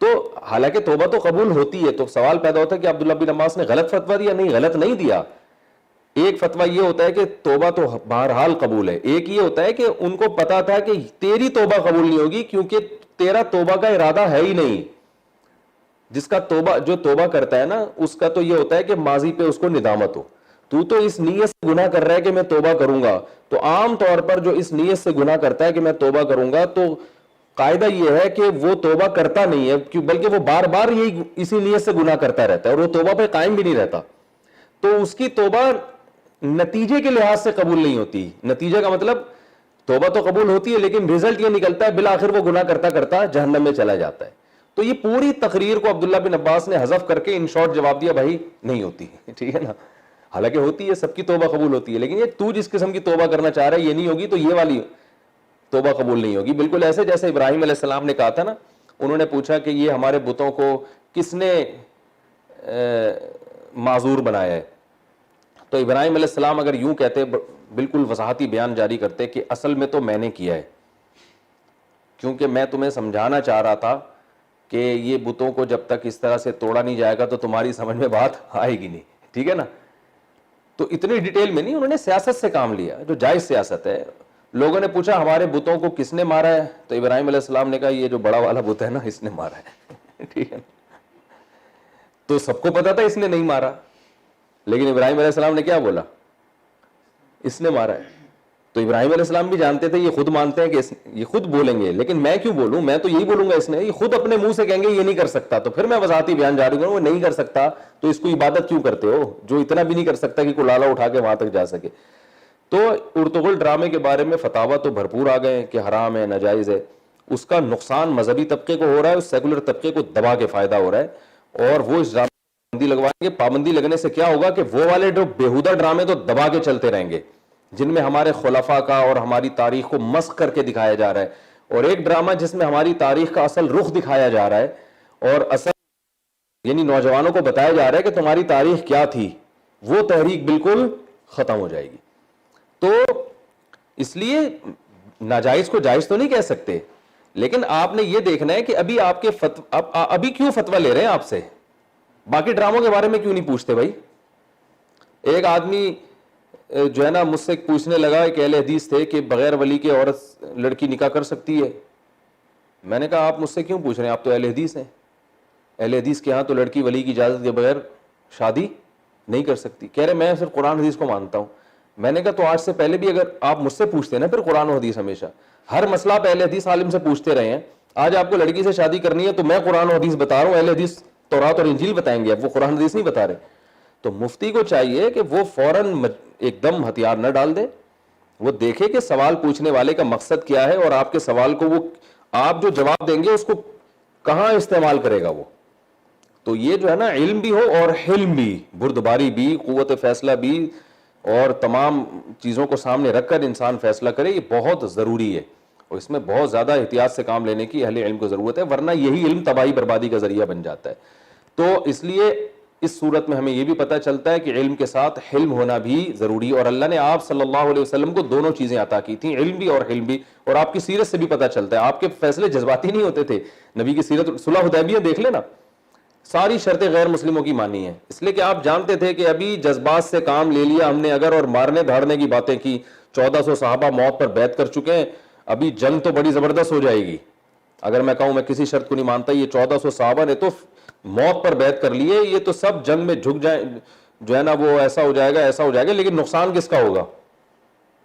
تو حالانکہ توبہ تو قبول ہوتی ہے. تو سوال پیدا ہوتا ہے کہ عبداللہ بن عباس نے غلط فتویٰ دیا؟ نہیں، غلط نہیں دیا. ایک فتویٰ یہ ہوتا ہے کہ توبہ تو بہرحال قبول ہے، ایک یہ ہوتا ہے کہ ان کو پتا تھا کہ تیری توبہ قبول نہیں ہوگی کیونکہ تیرا توبہ کا ارادہ ہے ہی نہیں. جس کا توبہ جو توبہ کرتا ہے نا اس کا تو یہ ہوتا ہے کہ ماضی پہ اس کو ندامت ہو. تو اس نیت سے گناہ کر رہا ہے کہ میں توبہ کروں گا. تو عام طور پر جو اس نیت سے گناہ کرتا ہے کہ میں توبہ کروں گا تو قاعدہ یہ ہے کہ وہ توبہ کرتا نہیں ہے, بلکہ وہ بار بار یہی اسی نیت سے گناہ کرتا رہتا ہے اور وہ توبہ پہ قائم بھی نہیں رہتا. تو اس کی توبہ نتیجے کے لحاظ سے قبول نہیں ہوتی. نتیجہ کا مطلب توبہ تو قبول ہوتی ہے لیکن رزلٹ یہ نکلتا ہے بالآخر وہ گناہ کرتا کرتا جہنم میں چلا جاتا ہے. تو یہ پوری تقریر کو عبداللہ بن عباس نے حذف کر کے ان شارٹ جواب دیا, بھائی نہیں ہوتی, ٹھیک ہے نا. حالانکہ ہوتی ہے, سب کی توبہ قبول ہوتی ہے, لیکن یہ تو جس قسم کی توبہ کرنا چاہ رہا ہے یہ نہیں ہوگی تو یہ والی توبہ قبول نہیں ہوگی. بالکل ایسے جیسے ابراہیم علیہ السلام نے کہا تھا نا, انہوں نے پوچھا کہ یہ ہمارے بتوں کو کس نے معذور بنایا ہے. تو ابراہیم علیہ السلام اگر یوں کہتے, بالکل وضاحتی بیان جاری کرتے کہ اصل میں تو میں نے کیا ہے, کیونکہ میں تمہیں سمجھانا چاہ رہا تھا کہ یہ بتوں کو جب تک اس طرح سے توڑا نہیں جائے گا تو تمہاری سمجھ میں بات آئے گی نہیں, ٹھیک ہے نا. تو اتنی ڈیٹیل میں نہیں, انہوں نے سیاست سے کام لیا جو جائز سیاست ہے. لوگوں نے پوچھا ہمارے بتوں کو کس نے مارا ہے, تو ابراہیم علیہ السلام نے کہا یہ جو بڑا والا بت ہے نا اس نے مارا ہے, ٹھیک ہے. تو سب کو پتا تھا اس نے نہیں مارا, لیکن ابراہیم علیہ السلام نے کیا بولا, اس نے مارا ہے. تو ابراہیم علیہ السلام بھی جانتے تھے, یہ خود مانتے ہیں کہ یہ خود بولیں گے, لیکن میں کیوں بولوں, میں تو یہی بولوں گا اس نے, یہ خود اپنے منہ سے کہیں گے یہ نہیں کر سکتا, تو پھر میں وضاحتی بیان جاری کروں, وہ نہیں کر سکتا تو اس کو عبادت کیوں کرتے ہو جو اتنا بھی نہیں کر سکتا کہ کلالہ اٹھا کے وہاں تک جا سکے. تو ارطغرل ڈرامے کے بارے میں فتاوا تو بھرپور آ گئے کہ حرام ہے, ناجائز ہے. اس کا نقصان مذہبی طبقے کو ہو رہا ہے, اس سیکولر طبقے کو دبا کے فائدہ ہو رہا ہے, اور وہ اس ڈرامے پابندی لگوائیں گے. پابندی لگنے سے کیا ہوگا کہ وہ والے جو بےہودہ ڈرامے تو دبا کے چلتے رہیں گے جن میں ہمارے خلفاء کا اور ہماری تاریخ کو مسخ کر کے دکھایا جا رہا ہے, اور ایک ڈرامہ جس میں ہماری تاریخ کا اصل رخ دکھایا جا رہا ہے اور اصل یعنی نوجوانوں کو بتایا جا رہا ہے کہ تمہاری تاریخ کیا تھی, وہ تحریک بالکل ختم ہو جائے گی. تو اس لیے ناجائز کو جائز تو نہیں کہہ سکتے, لیکن آپ نے یہ دیکھنا ہے کہ ابھی آپ کے ابھی کیوں فتویٰ لے رہے ہیں آپ سے, باقی ڈراموں کے بارے میں کیوں نہیں پوچھتے بھائی. ایک آدمی جو ہے نا مجھ سے پوچھنے لگا, ایک اہل حدیث تھے, کہ بغیر ولی کے عورت لڑکی نکاح کر سکتی ہے. میں نے کہا آپ مجھ سے کیوں پوچھ رہے ہیں, آپ تو اہل حدیث ہیں, اہل حدیث کے ہاں تو لڑکی ولی کی اجازت کے بغیر شادی نہیں کر سکتی. کہہ رہے میں صرف قرآن حدیث کو مانتا ہوں. میں نے کہا تو آج سے پہلے بھی اگر آپ مجھ سے پوچھتے ہیں نا پھر قرآن و حدیث, ہمیشہ ہر مسئلہ آپ اہل حدیث عالم سے پوچھتے رہے ہیں. آج آپ کو لڑکی سے شادی کرنی ہے تو میں قرآن و حدیث بتا رہا ہوں, اہل حدیث تورات اور انجیل بتائیں گے, اب وہ قرآن حدیث نہیں بتا رہے. تو مفتی کو چاہیے کہ وہ فوراً ایک دم ہتھیار نہ ڈال دے, وہ دیکھے کہ سوال پوچھنے والے کا مقصد کیا ہے اور آپ کے سوال کو وہ آپ جو جواب دیں گے اس کو کہاں استعمال کرے گا وہ. تو یہ جو ہے نا علم بھی ہو اور حلم بھی, بردباری بھی, قوت فیصلہ بھی, اور تمام چیزوں کو سامنے رکھ کر انسان فیصلہ کرے, یہ بہت ضروری ہے, اور اس میں بہت زیادہ احتیاط سے کام لینے کی اہل علم کو ضرورت ہے, ورنہ یہی علم تباہی بربادی کا ذریعہ بن جاتا ہے. تو اس لیے اس صورت میں ہمیں یہ بھی پتہ چلتا ہے کہ علم کے ساتھ حلم ہونا بھی ضروری ہے, اور اللہ نے آپ صلی اللہ علیہ وسلم کو دونوں چیزیں عطا کی تھیں, علم بھی اور حلم بھی. اور آپ کی سیرت سے بھی پتہ چلتا ہے, آپ کے فیصلے جذباتی نہیں ہوتے تھے. نبی کی سیرت, صلح حدیبیہ دیکھ لینا, ساری شرطیں غیر مسلموں کی مانی ہیں, اس لیے کہ آپ جانتے تھے کہ ابھی جذبات سے کام لے لیا ہم نے اگر, اور مارنے دھاڑنے کی باتیں کی, 1400 صحابہ موت پر بیعت کر چکے ہیں, ابھی جنگ تو بڑی زبردست ہو جائے گی. اگر میں کہوں میں کسی شرط کو نہیں مانتا, یہ 1400 صحابہ نے تو موت پر بیعت کر لیے, یہ تو سب جنگ میں جھک جائیں, جو ہے نا وہ ایسا ہو جائے گا ایسا ہو جائے گا, لیکن نقصان کس کا ہوگا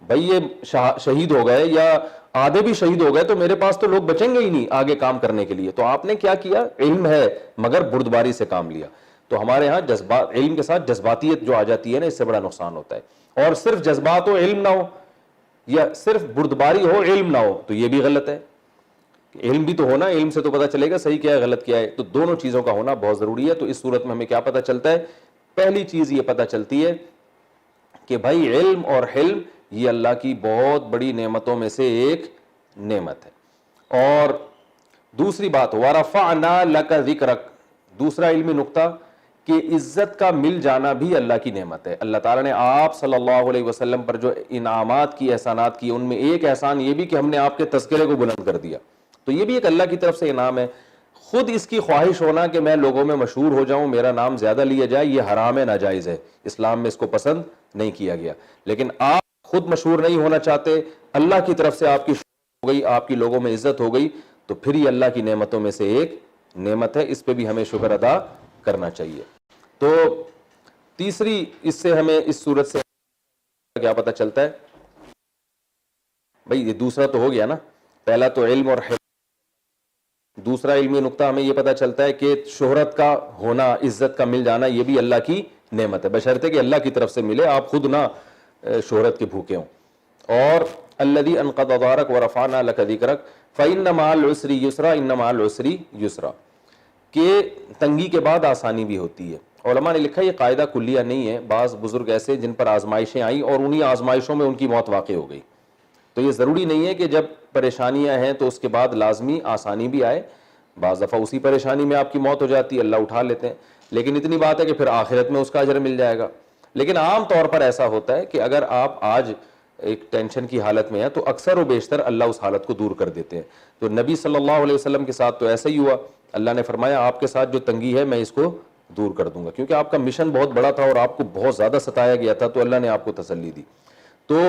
بھائی, یہ شہید ہو گئے یا آدھے بھی شہید ہو گئے تو میرے پاس تو لوگ بچیں گے ہی نہیں آگے کام کرنے کے لیے. تو آپ نے کیا کیا, علم ہے مگر بردباری سے کام لیا. تو ہمارے ہاں جذبات, علم کے ساتھ جذباتیت جو آ جاتی ہے نا, اس سے بڑا نقصان ہوتا ہے. اور صرف جذبات ہو علم نہ ہو, یا صرف بردباری ہو علم نہ ہو, تو یہ بھی غلط ہے. علم بھی تو ہونا, علم سے تو پتہ چلے گا صحیح کیا ہے غلط کیا ہے. تو دونوں چیزوں کا ہونا بہت ضروری ہے. تو اس صورت میں ہمیں کیا پتہ چلتا ہے, پہلی چیز یہ پتہ چلتی ہے کہ بھائی علم اور حلم یہ اللہ کی بہت بڑی نعمتوں میں سے ایک نعمت ہے. اور دوسری بات, وَرَفَعْنَا لَكَ ذِكْرَكَ, دوسرا علمی نقطہ کہ عزت کا مل جانا بھی اللہ کی نعمت ہے. اللہ تعالیٰ نے آپ صلی اللہ علیہ وسلم پر جو انعامات کی, احسانات کی, ان میں ایک احسان یہ بھی کہ ہم نے آپ کے تذکرے کو بلند کر دیا. تو یہ بھی ایک اللہ کی طرف سے انعام ہے. خود اس کی خواہش ہونا کہ میں لوگوں میں مشہور ہو جاؤں, میرا نام زیادہ لیا جائے, یہ حرام ہے, ناجائز ہے, اسلام میں اس کو پسند نہیں کیا گیا. لیکن آپ خود مشہور نہیں ہونا چاہتے, اللہ کی طرف سے آپ کی ہو گئی, آپ کی لوگوں میں عزت ہو گئی, تو پھر یہ اللہ کی نعمتوں میں سے ایک نعمت ہے, اس پہ بھی ہمیں شکر ادا کرنا چاہیے. تو تیسری اس سے ہمیں اس صورت سے کیا پتہ چلتا ہے بھائی, یہ دوسرا تو ہو گیا نا, پہلا تو علم اور دوسرا علمی نقطہ ہمیں یہ پتہ چلتا ہے کہ شہرت کا ہونا, عزت کا مل جانا, یہ بھی اللہ کی نعمت ہے, بشرطے کہ اللہ کی طرف سے ملے, آپ خود نہ شہرت کے بھوکے ہوں. اور الذی انقض ظہرک ورفعنا لک ذکرک فإن مع العسر یسرا ان مع العسر یسرا, کہ تنگی کے بعد آسانی بھی ہوتی ہے. علماء نے لکھا یہ قاعدہ کلیہ نہیں ہے, بعض بزرگ ایسے جن پر آزمائشیں آئیں اور انہی آزمائشوں میں ان کی موت واقع ہو گئی, تو یہ ضروری نہیں ہے کہ جب پریشانیاں ہیں تو اس کے بعد لازمی آسانی بھی آئے. بعض دفعہ اسی پریشانی میں آپ کی موت ہو جاتی ہے, اللہ اٹھا لیتے ہیں, لیکن اتنی بات ہے کہ پھر آخرت میں اس کا اجر مل جائے گا. لیکن عام طور پر ایسا ہوتا ہے کہ اگر آپ آج ایک ٹینشن کی حالت میں ہیں تو اکثر و بیشتر اللہ اس حالت کو دور کر دیتے ہیں. تو نبی صلی اللہ علیہ وسلم کے ساتھ تو ایسا ہی ہوا, اللہ نے فرمایا آپ کے ساتھ جو تنگی ہے میں اس کو دور کر دوں گا, کیونکہ آپ کا مشن بہت بڑا تھا اور آپ کو بہت زیادہ ستایا گیا تھا, تو اللہ نے آپ کو تسلی دی. تو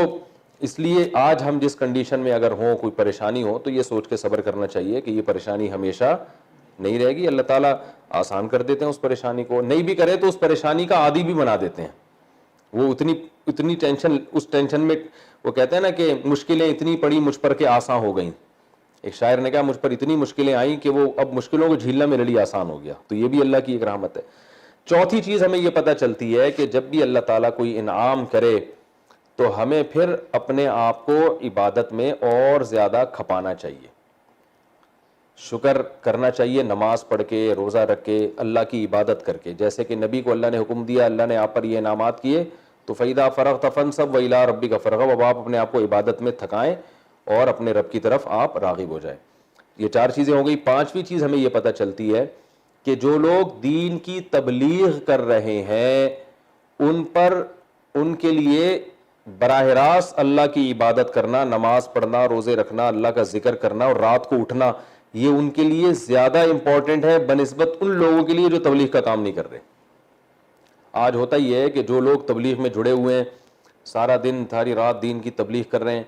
اس لیے آج ہم جس کنڈیشن میں اگر ہوں, کوئی پریشانی ہو, تو یہ سوچ کے صبر کرنا چاہیے کہ یہ پریشانی ہمیشہ نہیں رہے گی, اللہ تعالیٰ آسان کر دیتے ہیں اس پریشانی کو, نہیں بھی کرے تو اس پریشانی کا عادی بھی بنا دیتے ہیں. وہ اتنی ٹینشن, اس ٹینشن میں وہ کہتے ہیں نا کہ مشکلیں اتنی پڑی مجھ پر کہ آسان ہو گئیں. ایک شاعر نے کہا مجھ پر اتنی مشکلیں آئیں کہ وہ اب مشکلوں کو جھیلنا میرے لیے آسان ہو گیا. تو یہ بھی اللہ کی ایک رحمت ہے. چوتھی چیز ہمیں یہ پتہ چلتی ہے کہ جب بھی اللہ تعالیٰ کوئی انعام کرے تو ہمیں پھر اپنے آپ کو عبادت میں اور زیادہ کھپانا چاہیے, شکر کرنا چاہیے, نماز پڑھ کے, روزہ رکھ کے, اللہ کی عبادت کر کے. جیسے کہ نبی کو اللہ نے حکم دیا, اللہ نے آپ پر یہ انعامات کیے, تو فَإِذَا فَرَغْتَ فَانْصَبْ وَإِلَىٰ رَبِّكَ فَارْغَب, اب آپ اپنے آپ کو عبادت میں تھکائیں اور اپنے رب کی طرف آپ راغب ہو جائیں. یہ چار چیزیں ہو گئی. پانچویں چیز ہمیں یہ پتہ چلتی ہے کہ جو لوگ دین کی تبلیغ کر رہے ہیں ان پر, ان کے لیے براہ راست اللہ کی عبادت کرنا, نماز پڑھنا, روزے رکھنا, اللہ کا ذکر کرنا اور رات کو اٹھنا, یہ ان کے لیے زیادہ امپورٹنٹ ہے بنسبت ان لوگوں کے لیے جو تبلیغ کا کام نہیں کر رہے. آج ہوتا ہی ہے کہ جو لوگ تبلیغ میں جڑے ہوئے ہیں, سارا دن ساری رات دین کی تبلیغ کر رہے ہیں,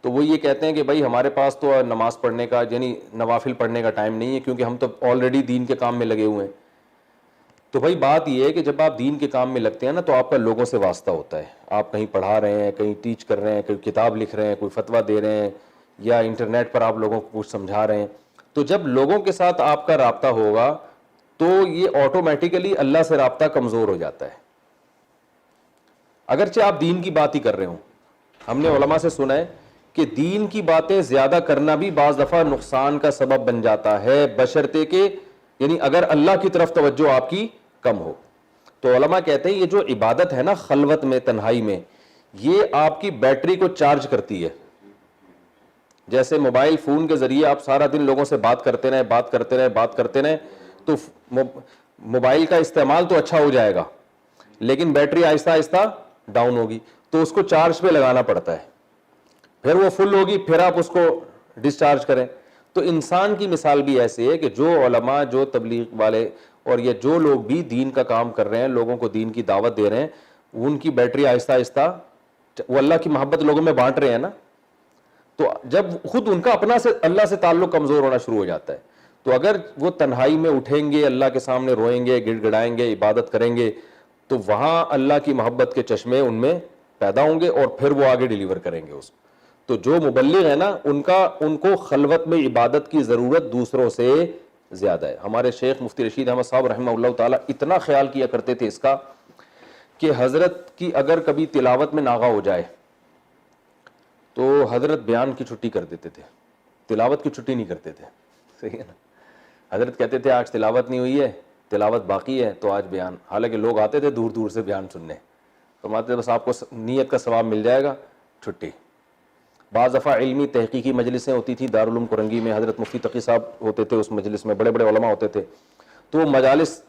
تو وہ یہ کہتے ہیں کہ بھائی ہمارے پاس تو نماز پڑھنے کا یعنی نوافل پڑھنے کا ٹائم نہیں ہے, کیونکہ ہم تو آلریڈی دین کے کام میں لگے ہوئے ہیں. تو بھائی بات یہ ہے کہ جب آپ دین کے کام میں لگتے ہیں نا, تو آپ کا لوگوں سے واسطہ ہوتا ہے. آپ کہیں پڑھا رہے ہیں, کہیں ٹیچ کر رہے ہیں, کوئی کتاب لکھ رہے ہیں, کوئی فتویٰ دے رہے ہیں, یا انٹرنیٹ پر آپ لوگوں کو کچھ سمجھا رہے ہیں. تو جب لوگوں کے ساتھ آپ کا رابطہ ہوگا تو یہ آٹومیٹیکلی اللہ سے رابطہ کمزور ہو جاتا ہے, اگرچہ آپ دین کی بات ہی کر رہے ہوں. ہم نے علماء سے سنا ہے کہ دین کی باتیں زیادہ کرنا بھی بعض دفعہ نقصان کا سبب بن جاتا ہے, بشرطے کہ یعنی اگر اللہ کی طرف توجہ آپ کی کم ہو. تو علماء کہتے ہیں یہ جو عبادت ہے نا خلوت میں, تنہائی میں, یہ آپ کی بیٹری کو چارج کرتی ہے. جیسے موبائل فون کے ذریعے آپ سارا دن لوگوں سے بات کرتے رہے, تو موبائل کا استعمال تو اچھا ہو جائے گا, لیکن بیٹری آہستہ آہستہ ڈاؤن ہوگی, تو اس کو چارج پہ لگانا پڑتا ہے, پھر وہ فل ہوگی, پھر آپ اس کو ڈسچارج کریں. تو انسان کی مثال بھی ایسی ہے کہ جو علماء, جو تبلیغ والے اور یہ جو لوگ بھی دین کا کام کر رہے ہیں, لوگوں کو دین کی دعوت دے رہے ہیں, ان کی بیٹری آہستہ آہستہ, وہ اللہ کی محبت لوگوں میں بانٹ رہے ہیں نا, تو جب خود ان کا اپنا سے اللہ سے تعلق کمزور ہونا شروع ہو جاتا ہے. تو اگر وہ تنہائی میں اٹھیں گے, اللہ کے سامنے روئیں گے, گڑ گڑائیں گے, عبادت کریں گے, تو وہاں اللہ کی محبت کے چشمے ان میں پیدا ہوں گے اور پھر وہ آگے ڈیلیور کریں گے اس کو. تو جو مبلغ ہے نا, ان کو خلوت میں عبادت کی ضرورت دوسروں سے زیادہ ہے. ہمارے شیخ مفتی رشید احمد صاحب رحمہ اللہ تعالیٰ اتنا خیال کیا کرتے تھے اس کا کہ حضرت کی اگر کبھی تلاوت میں ناغہ ہو جائے تو حضرت بیان کی چھٹی کر دیتے تھے, تلاوت کی چھٹی نہیں کرتے تھے. صحیح ہے نا, حضرت کہتے تھے آج تلاوت نہیں ہوئی ہے, تلاوت باقی ہے, تو آج بیان. حالانکہ لوگ آتے تھے دور دور سے بیان سننے, فرماتے تھے بس آپ کو نیت کا ثواب مل جائے گا, چھٹی. بعض دفعہ علمی تحقیقی مجلسیں ہوتی تھیں دارالعلوم کرنگی میں, حضرت مفتی تقی صاحب ہوتے تھے اس مجلس میں, بڑے بڑے علماء ہوتے تھے, تو وہ مجالس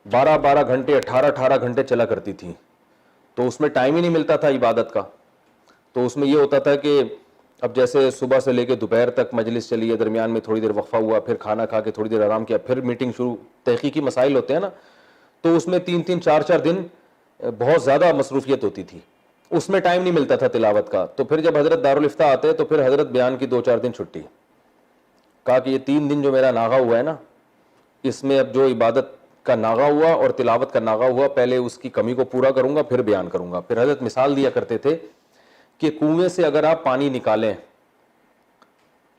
12 گھنٹے 18 گھنٹے چلا کرتی تھیں, تو اس میں ٹائم ہی نہیں ملتا تھا عبادت کا. تو اس میں یہ ہوتا تھا کہ اب جیسے صبح سے لے کے دوپہر تک مجلس چلی ہے, درمیان میں تھوڑی دیر وقفہ ہوا, پھر کھانا کھا کے تھوڑی دیر آرام کیا, پھر میٹنگ شروع. تحقیقی مسائل ہوتے ہیں نا, تو اس میں 3-4 دن بہت زیادہ مصروفیت ہوتی تھی, اس میں ٹائم نہیں ملتا تھا تلاوت کا. تو پھر جب حضرت دارالفتہ آتے تو پھر حضرت بیان کی 2-4 دن چھٹی. کہا کہ یہ 3 دن جو میرا ناغہ ہوا ہے نا, اس میں اب جو عبادت کا ناغہ ہوا اور تلاوت کا ناغہ ہوا، پہلے اس کی کمی کو پورا کروں گا پھر بیان کروں گا. پھر حضرت مثال دیا کرتے تھے کہ کنویں سے اگر آپ پانی نکالیں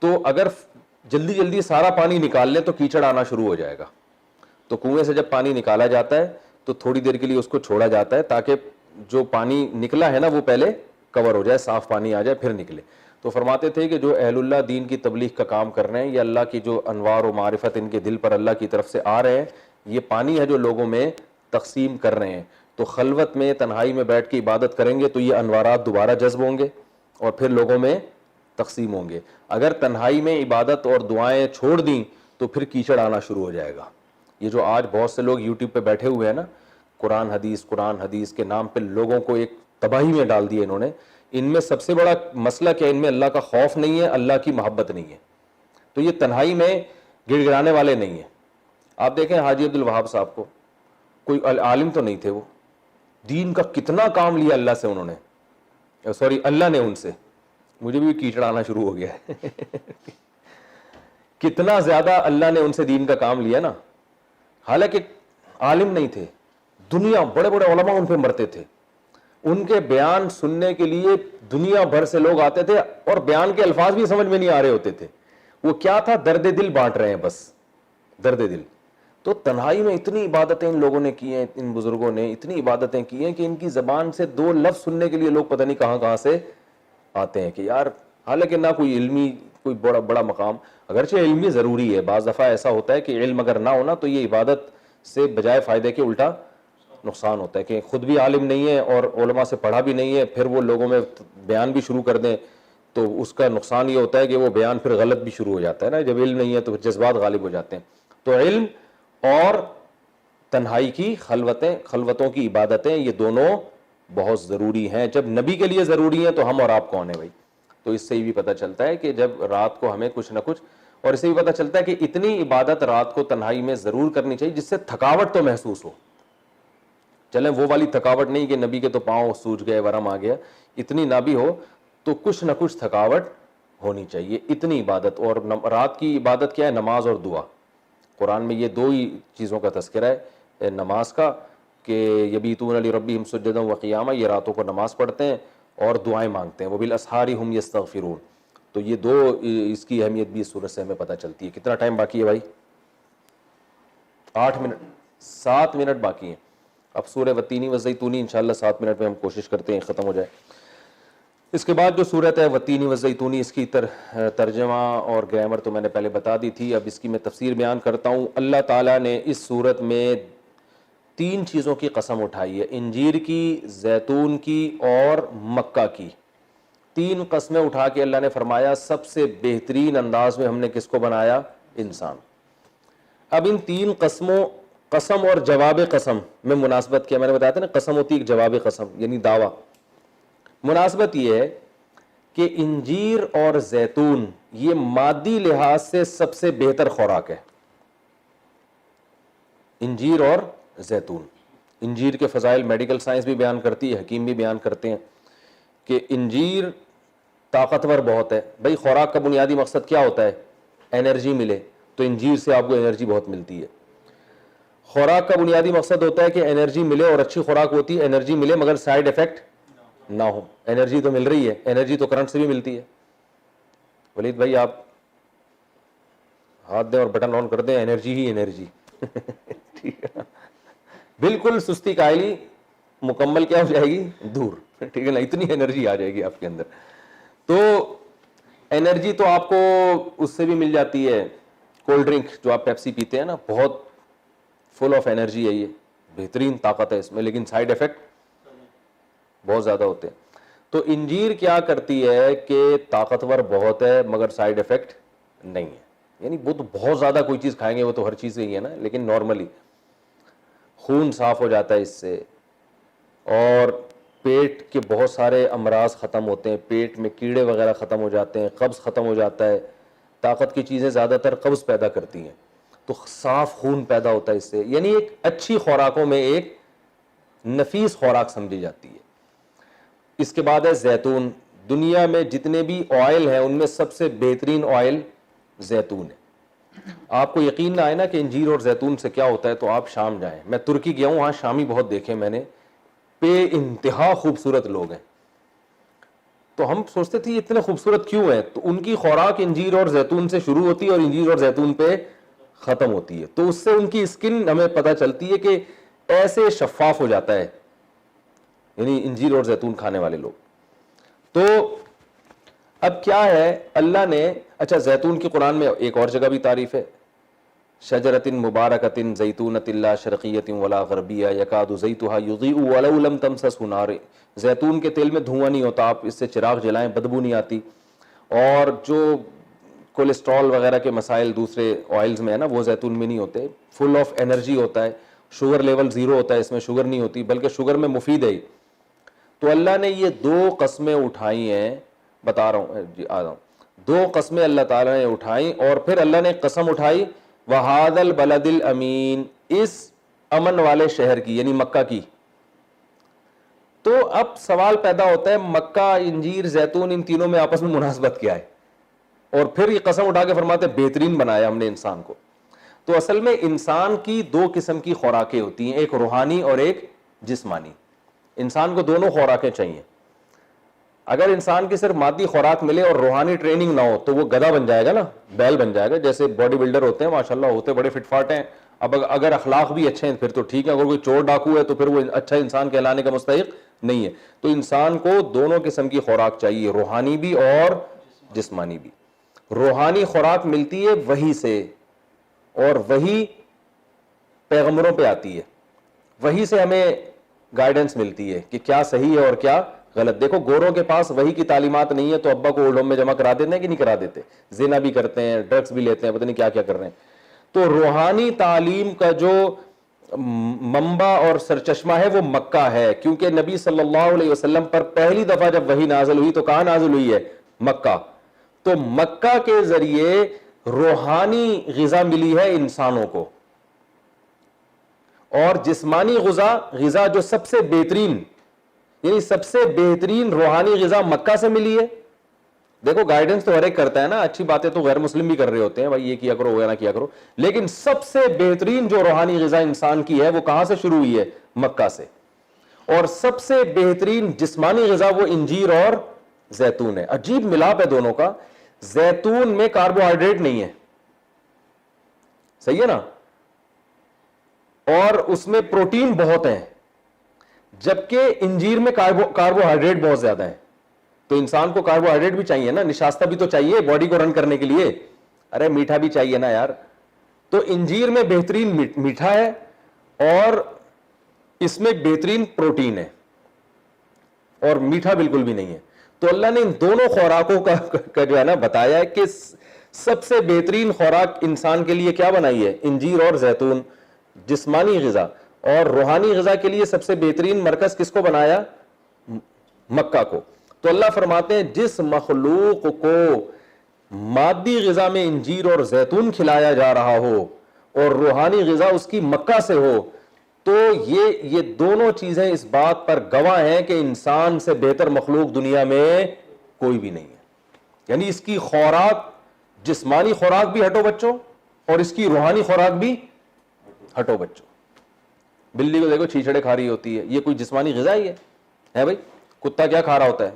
تو اگر جلدی جلدی سارا پانی نکال لیں تو کیچڑ آنا شروع ہو جائے گا. تو کنویں سے جب پانی نکالا جاتا ہے تو تھوڑی دیر کے لیے اس کو چھوڑا جاتا ہے تاکہ جو پانی نکلا ہے نا وہ پہلے کور ہو جائے، صاف پانی آ جائے پھر نکلے. تو فرماتے تھے کہ جو اہل اللہ دین کی تبلیغ کا کام کر رہے ہیں، یا اللہ کی جو انوار و معرفت ان کے دل پر اللہ کی طرف سے آ رہے ہیں، یہ پانی ہے جو لوگوں میں تقسیم کر رہے ہیں. تو خلوت میں تنہائی میں بیٹھ کے عبادت کریں گے تو یہ انوارات دوبارہ جذب ہوں گے اور پھر لوگوں میں تقسیم ہوں گے. اگر تنہائی میں عبادت اور دعائیں چھوڑ دیں تو پھر کیچڑ آنا شروع ہو جائے گا. یہ جو آج بہت سے لوگ یوٹیوب پہ بیٹھے ہوئے ہیں نا، قرآن حدیث کے نام پہ لوگوں کو ایک تباہی میں ڈال دیے انہوں نے. ان میں سب سے بڑا مسئلہ کیا، ان میں اللہ کا خوف نہیں ہے، اللہ کی محبت نہیں ہے. تو یہ تنہائی میں گڑ گڑانے والے نہیں ہیں. آپ دیکھیں حاجی عبد الوہاب صاحب کو، کوئی عالم تو نہیں تھے، وہ دین کا کتنا کام لیا اللہ سے انہوں نے، سوری اللہ نے ان سے. مجھے بھی کیچڑ آنا شروع ہو گیا ہے کتنا زیادہ اللہ نے ان سے دین کا کام لیا نا. حالانکہ عالم نہیں تھے، دنیا بڑے بڑے علماء ان پہ مرتے تھے، ان کے بیان سننے کے لیے دنیا بھر سے لوگ آتے تھے اور بیان کے الفاظ بھی سمجھ میں نہیں آ رہے ہوتے تھے. وہ کیا تھا، درد دل بانٹ رہے ہیں، بس درد دل. تو تنہائی میں اتنی عبادتیں ان لوگوں نے کی ہیں، ان بزرگوں نے اتنی عبادتیں کی ہیں کہ ان کی زبان سے دو لفظ سننے کے لیے لوگ پتہ نہیں کہاں کہاں سے آتے ہیں کہ یار. حالانکہ نہ کوئی علمی کوئی بڑا مقام، اگرچہ علمی ضروری ہے، بعض دفعہ ایسا ہوتا ہے کہ علم اگر نہ ہونا تو یہ عبادت سے بجائے فائدے کے الٹا نقصان ہوتا ہے، کہ خود بھی عالم نہیں ہے اور علماء سے پڑھا بھی نہیں ہے، پھر وہ لوگوں میں بیان بھی شروع کر دیں تو اس کا نقصان یہ ہوتا ہے کہ وہ بیان پھر غلط بھی شروع ہو جاتا ہے نا. جب علم نہیں ہے تو پھر جذبات غالب ہو جاتے ہیں. تو علم اور تنہائی کی خلوتوں کی عبادتیں، یہ دونوں بہت ضروری ہیں. جب نبی کے لیے ضروری ہیں تو ہم اور آپ کون ہیں بھائی. تو اس سے یہ بھی پتہ چلتا ہے کہ جب رات کو ہمیں کچھ نہ کچھ، اور اس سے بھی پتہ چلتا ہے کہ اتنی عبادت رات کو تنہائی میں ضرور کرنی چاہیے جس سے تھکاوٹ تو محسوس ہو. چلیں وہ والی تھکاوٹ نہیں کہ نبی کے تو پاؤں سوج گئے، ورم آ گیا، اتنی نہ بھی ہو تو کچھ نہ کچھ تھکاوٹ ہونی چاہیے. اتنی عبادت. اور رات کی عبادت کیا ہے، نماز اور دعا. قرآن میں یہ دو ہی چیزوں کا تذکرہ ہے، نماز کا کہ یبیتون لربہم سجدا وقیاما، یہ راتوں کو نماز پڑھتے ہیں اور دعائیں مانگتے ہیں. وبالاسحار ہم یستغفرون. تو یہ دو، اس کی اہمیت بھی اس صورت سے ہمیں پتہ چلتی ہے. کتنا ٹائم باقی ہے بھائی؟ 8 منٹ، 7 منٹ باقی ہیں. اب سورہ والتین والزیتون انشاءاللہ 7 منٹ میں ہم کوشش کرتے ہیں ختم ہو جائے. اس کے بعد جو صورت ہے والتین والزیتون، اس کی ترجمہ اور گرامر تو میں نے پہلے بتا دی تھی. اب اس کی میں تفسیر بیان کرتا ہوں. اللہ تعالیٰ نے اس صورت میں 3 چیزوں کی قسم اٹھائی ہے، انجیر کی، زیتون کی اور مکہ کی. 3 قسمیں اٹھا کے اللہ نے فرمایا سب سے بہترین انداز میں ہم نے کس کو بنایا؟ انسان. اب ان 3 قسموں، قسم اور جواب قسم میں مناسبت کیا، میں نے بتایا تھا نا، قسم ہوتی ہے ایک جواب قسم یعنی دعویٰ. مناسبت یہ ہے کہ انجیر اور زیتون یہ مادی لحاظ سے سب سے بہتر خوراک ہے. انجیر اور زیتون. انجیر کے فضائل میڈیکل سائنس بھی بیان کرتی ہے، حکیم بھی بیان کرتے ہیں کہ انجیر طاقتور بہت ہے. بھائی خوراک کا بنیادی مقصد کیا ہوتا ہے؟ انرجی ملے. تو انجیر سے آپ کو انرجی بہت ملتی ہے. خوراک کا بنیادی مقصد ہوتا ہے کہ انرجی ملے، اور اچھی خوراک ہوتی ہے انرجی ملے مگر سائیڈ ایفیکٹ نہ ہو. انرجی تو مل رہی ہے، انرجی تو کرنٹ سے بھی ملتی ہے. ولید بھائی آپ ہاتھ دیں اور بٹن آن کر دیں، انرجی ہی انرجی ٹھیک ہے، بالکل سستی کائلی مکمل کیا ہو جائے گی؟ دور. ٹھیک ہے نا، اتنی انرجی آ جائے گی آپ کے اندر. تو انرجی تو آپ کو اس سے بھی مل جاتی ہے. کولڈ ڈرنک جو آپ پیپسی پیتے ہیں نا، بہت فل آف انرجی ہے، یہ بہترین طاقت ہے اس میں، لیکن سائیڈ ایفیکٹ بہت زیادہ ہوتے ہیں. تو انجیر کیا کرتی ہے کہ طاقتور بہت ہے مگر سائیڈ ایفیکٹ نہیں ہے. یعنی وہ تو بہت زیادہ کوئی چیز کھائیں گے وہ تو ہر چیز ہی ہے نا، لیکن نارملی خون صاف ہو جاتا ہے اس سے، اور پیٹ کے بہت سارے امراض ختم ہوتے ہیں، پیٹ میں کیڑے وغیرہ ختم ہو جاتے ہیں، قبض ختم ہو جاتا ہے. طاقت کی چیزیں زیادہ تر قبض پیدا کرتی ہیں، تو صاف خون پیدا ہوتا ہے اس سے. یعنی ایک اچھی خوراکوں میں ایک نفیس خوراک سمجھی جاتی ہے. اس کے بعد ہے زیتون. دنیا میں جتنے بھی آئل ہیں ان میں سب سے بہترین آئل زیتون ہے. آپ کو یقین نہ آئے نا کہ انجیر اور زیتون سے کیا ہوتا ہے تو آپ شام جائیں. میں ترکی گیا ہوں, وہاں شامی بہت دیکھے میں نے, بے انتہا خوبصورت لوگ ہیں. تو ہم سوچتے تھے یہ اتنے خوبصورت کیوں ہیں, تو ان کی خوراک انجیر اور زیتون سے شروع ہوتی ہے اور انجیر اور زیتون پہ ختم ہوتی ہے. تو اس سے ان کی اسکن ہمیں پتہ چلتی ہے کہ ایسے شفاف ہو جاتا ہے, یعنی انجیر اور زیتون کھانے والے لوگ. تو اب کیا ہے اللہ نے, اچھا زیتون کی قرآن میں ایک اور جگہ بھی تعریف ہے, شجرۃ مبارکۃ زیتونۃ لا شرقیۃ ولا غربیہ یکاد زیتها یضیء ولو لم تمسسہ نار. زیتون کے تیل میں دھواں نہیں ہوتا, آپ اس سے چراغ جلائیں بدبو نہیں آتی. اور جو کولیسٹرول وغیرہ کے مسائل دوسرے آئلز میں ہے نا, وہ زیتون میں نہیں ہوتے. فل آف انرجی ہوتا ہے, شوگر لیول زیرو ہوتا ہے, اس میں شوگر نہیں ہوتی بلکہ شوگر میں مفید ہے. تو اللہ نے یہ دو قسمیں اٹھائی ہیں, بتا رہا ہوں جی, آ رہا ہوں. دو قسمیں اللہ تعالیٰ نے اٹھائیں اور پھر اللہ نے قسم اٹھائی وَهَذَا الْبَلَدِ الْأَمِينَ, اس امن والے شہر کی, یعنی مکہ کی. تو اب سوال پیدا ہوتا ہے مکہ, انجیر, زیتون, ان تینوں میں آپس میں مناسبت کیا ہے؟ اور پھر یہ قسم اٹھا کے فرماتے بہترین بنایا ہم نے انسان کو. تو اصل میں انسان کی دو قسم کی خوراکیں ہوتی ہیں, ایک روحانی اور ایک جسمانی. انسان کو دونوں خوراکیں چاہیے. اگر انسان کی صرف مادی خوراک ملے اور روحانی ٹریننگ نہ ہو تو وہ گدھا بن جائے گا نا, بیل بن جائے گا. جیسے باڈی بلڈر ہوتے ہیں ماشاءاللہ, ہوتے بڑے فٹ فاٹ ہیں, اب اگر اخلاق بھی اچھے ہیں پھر تو ٹھیک ہے, اگر کوئی چور ڈاکو ہے تو پھر وہ اچھا انسان کہلانے کا مستحق نہیں ہے. تو انسان کو دونوں قسم کی خوراک چاہیے, روحانی بھی اور جسمانی بھی. روحانی خوراک ملتی ہے وحی سے, اور وحی پیغمبروں پہ آتی ہے, وحی سے ہمیں گائیڈنس ملتی ہے کہ کیا صحیح ہے اور کیا غلط. دیکھو گوروں کے پاس وحی کی تعلیمات نہیں ہے تو ابا کو اولڈ ہوم میں جمع کرا دیتے ہیں کہ نہیں کرا دیتے, زنا بھی کرتے ہیں, ڈرگس بھی لیتے ہیں, پتہ نہیں کیا کیا کر رہے ہیں. تو روحانی تعلیم کا جو منبع اور سرچشمہ ہے وہ مکہ ہے, کیونکہ نبی صلی اللہ علیہ وسلم پر پہلی دفعہ جب وحی نازل ہوئی تو کہاں نازل ہوئی ہے؟ مکہ. تو مکہ کے ذریعے روحانی غذا ملی ہے انسانوں کو, اور جسمانی غذا جو سب سے بہترین, یعنی سب سے بہترین روحانی غذا مکہ سے ملی ہے. دیکھو گائیڈنس تو ہر ایک کرتا ہے نا, اچھی باتیں تو غیر مسلم بھی کر رہے ہوتے ہیں, بھائی یہ کیا کرو وہ نہ کیا کرو, لیکن سب سے بہترین جو روحانی غذا انسان کی ہے وہ کہاں سے شروع ہوئی ہے؟ مکہ سے. اور سب سے بہترین جسمانی غذا وہ انجیر اور زیتون ہے. عجیب ملاپ ہے دونوں کا. زیتون میں کاربوہائیڈریٹ نہیں ہے, صحیح ہے نا, اور اس میں پروٹین بہت ہیں, جبکہ انجیر میں کاربوہائیڈریٹ بہت زیادہ ہے. تو انسان کو کاربوہائیڈریٹ بھی چاہیے نا, نشاستہ بھی تو چاہیے باڈی کو رن کرنے کے لیے, ارے میٹھا بھی چاہیے نا یار. تو انجیر میں بہترین میٹھا ہے اور اس میں بہترین پروٹین ہے, اور میٹھا بالکل بھی نہیں ہے. تو اللہ نے ان دونوں خوراکوں کا جو ہے نا بتایا ہے کہ سب سے بہترین خوراک انسان کے لیے کیا بنائی ہے؟ انجیر اور زیتون, جسمانی غذا. اور روحانی غذا کے لیے سب سے بہترین مرکز کس کو بنایا؟ مکہ کو. تو اللہ فرماتے ہیں جس مخلوق کو مادی غذا میں انجیر اور زیتون کھلایا جا رہا ہو اور روحانی غذا اس کی مکہ سے ہو, تو یہ دونوں چیزیں اس بات پر گواہ ہیں کہ انسان سے بہتر مخلوق دنیا میں کوئی بھی نہیں ہے. یعنی اس کی خوراک, جسمانی خوراک بھی ہٹو بچوں, اور اس کی روحانی خوراک بھی ہٹو بچوں. بلی کو دیکھو چھیچڑے کھا رہی ہوتی ہے, یہ کوئی جسمانی غذا ہی ہے بھائی؟ کتا کیا کھا رہا ہوتا ہے؟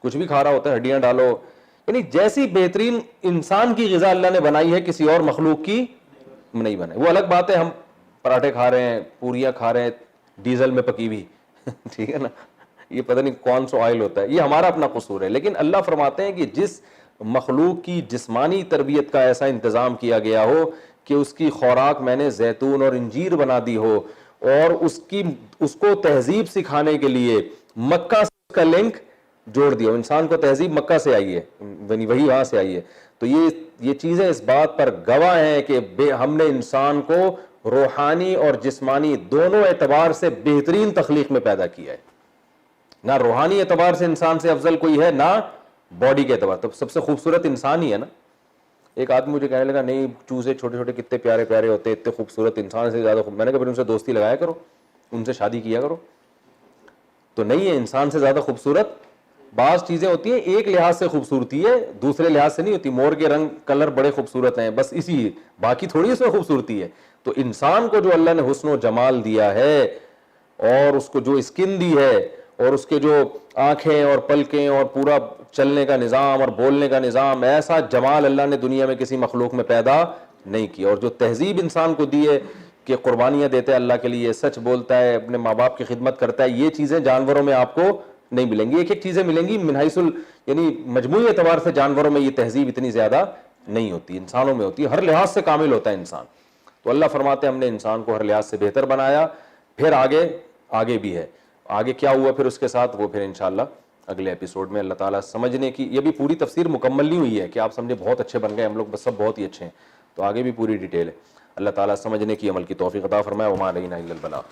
کچھ بھی کھا رہا ہوتا ہے, ہڈیاں ڈالو. یعنی جیسی بہترین انسان کی غذا اللہ نے بنائی ہے کسی اور مخلوق کی نہیں بنائی. وہ الگ بات ہے ہم پراٹھے کھا رہے ہیں, پوریاں کھا رہے ہیں ڈیزل میں پکی ہوئی, ٹھیک ہے نا, یہ پتہ نہیں کون سا آئل ہوتا ہے, یہ ہمارا اپنا قصور ہے. لیکن اللہ فرماتے ہیں کہ جس مخلوق کی جسمانی تربیت کا ایسا انتظام کیا گیا ہو کہ اس کی خوراک میں نے زیتون اور انجیر بنا دی ہو, اور اس کو تہذیب سکھانے کے لیے مکہ سے اس کا لنک جوڑ دیا. انسان کو تہذیب مکہ سے آئی ہے, یعنی وہی وہاں سے آئی ہے. تو یہ چیزیں اس بات پر گواہ ہیں کہ ہم نے انسان کو روحانی اور جسمانی دونوں اعتبار سے بہترین تخلیق میں پیدا کیا ہے. نہ روحانی اعتبار سے انسان سے افضل کوئی ہے, نہ باڈی کے اعتبار. تو سب سے خوبصورت انسان ہی ہے نا. ایک آدمی مجھے کہنے لگا نہیں چوزے چھوٹے چھوٹے کتنے پیارے پیارے ہوتے, اتنے خوبصورت, انسان سے زیادہ میں نے کہا پھر ان سے دوستی لگایا کرو, ان سے شادی کیا کرو. تو نہیں ہے, انسان سے زیادہ خوبصورت بعض چیزیں ہوتی ہیں ایک لحاظ سے خوبصورتی ہے, دوسرے لحاظ سے نہیں ہوتی. مور کے رنگ کلر بڑے خوبصورت ہیں, بس اسی, باقی تھوڑی اس میں خوبصورتی ہے. تو انسان کو جو اللہ نے حسن و جمال دیا ہے, اور اس کو جو اسکن دی ہے, اور اس کے جو آنکھیں اور پلکیں اور پورا چلنے کا نظام اور بولنے کا نظام, ایسا جمال اللہ نے دنیا میں کسی مخلوق میں پیدا نہیں کیا. اور جو تہذیب انسان کو دی ہے کہ قربانیاں دیتا ہے اللہ کے لیے, سچ بولتا ہے, اپنے ماں باپ کی خدمت کرتا ہے, یہ چیزیں جانوروں میں آپ کو نہیں ملیں گی. ایک ایک چیزیں ملیں گی من حیث یعنی مجموعی اعتبار سے جانوروں میں یہ تہذیب اتنی زیادہ نہیں ہوتی, انسانوں میں ہوتی ہے. ہر لحاظ سے کامل ہوتا ہے انسان. تو اللہ فرماتے ہیں ہم نے انسان کو ہر لحاظ سے بہتر بنایا. پھر آگے بھی ہے, آگے کیا ہوا پھر اس کے ساتھ, وہ پھر انشاءاللہ اگلے ایپیسوڈ میں. اللہ تعالیٰ سمجھنے کی, یہ بھی پوری تفسیر مکمل نہیں ہوئی ہے کہ آپ سمجھے بہت اچھے بن گئے ہم لوگ, بس سب بہت ہی اچھے ہیں, تو آگے بھی پوری ڈیٹیل ہے. اللہ تعالیٰ سمجھنے کی, عمل کی توفیق عطا فرمائے. وما علینا الا البلاغ.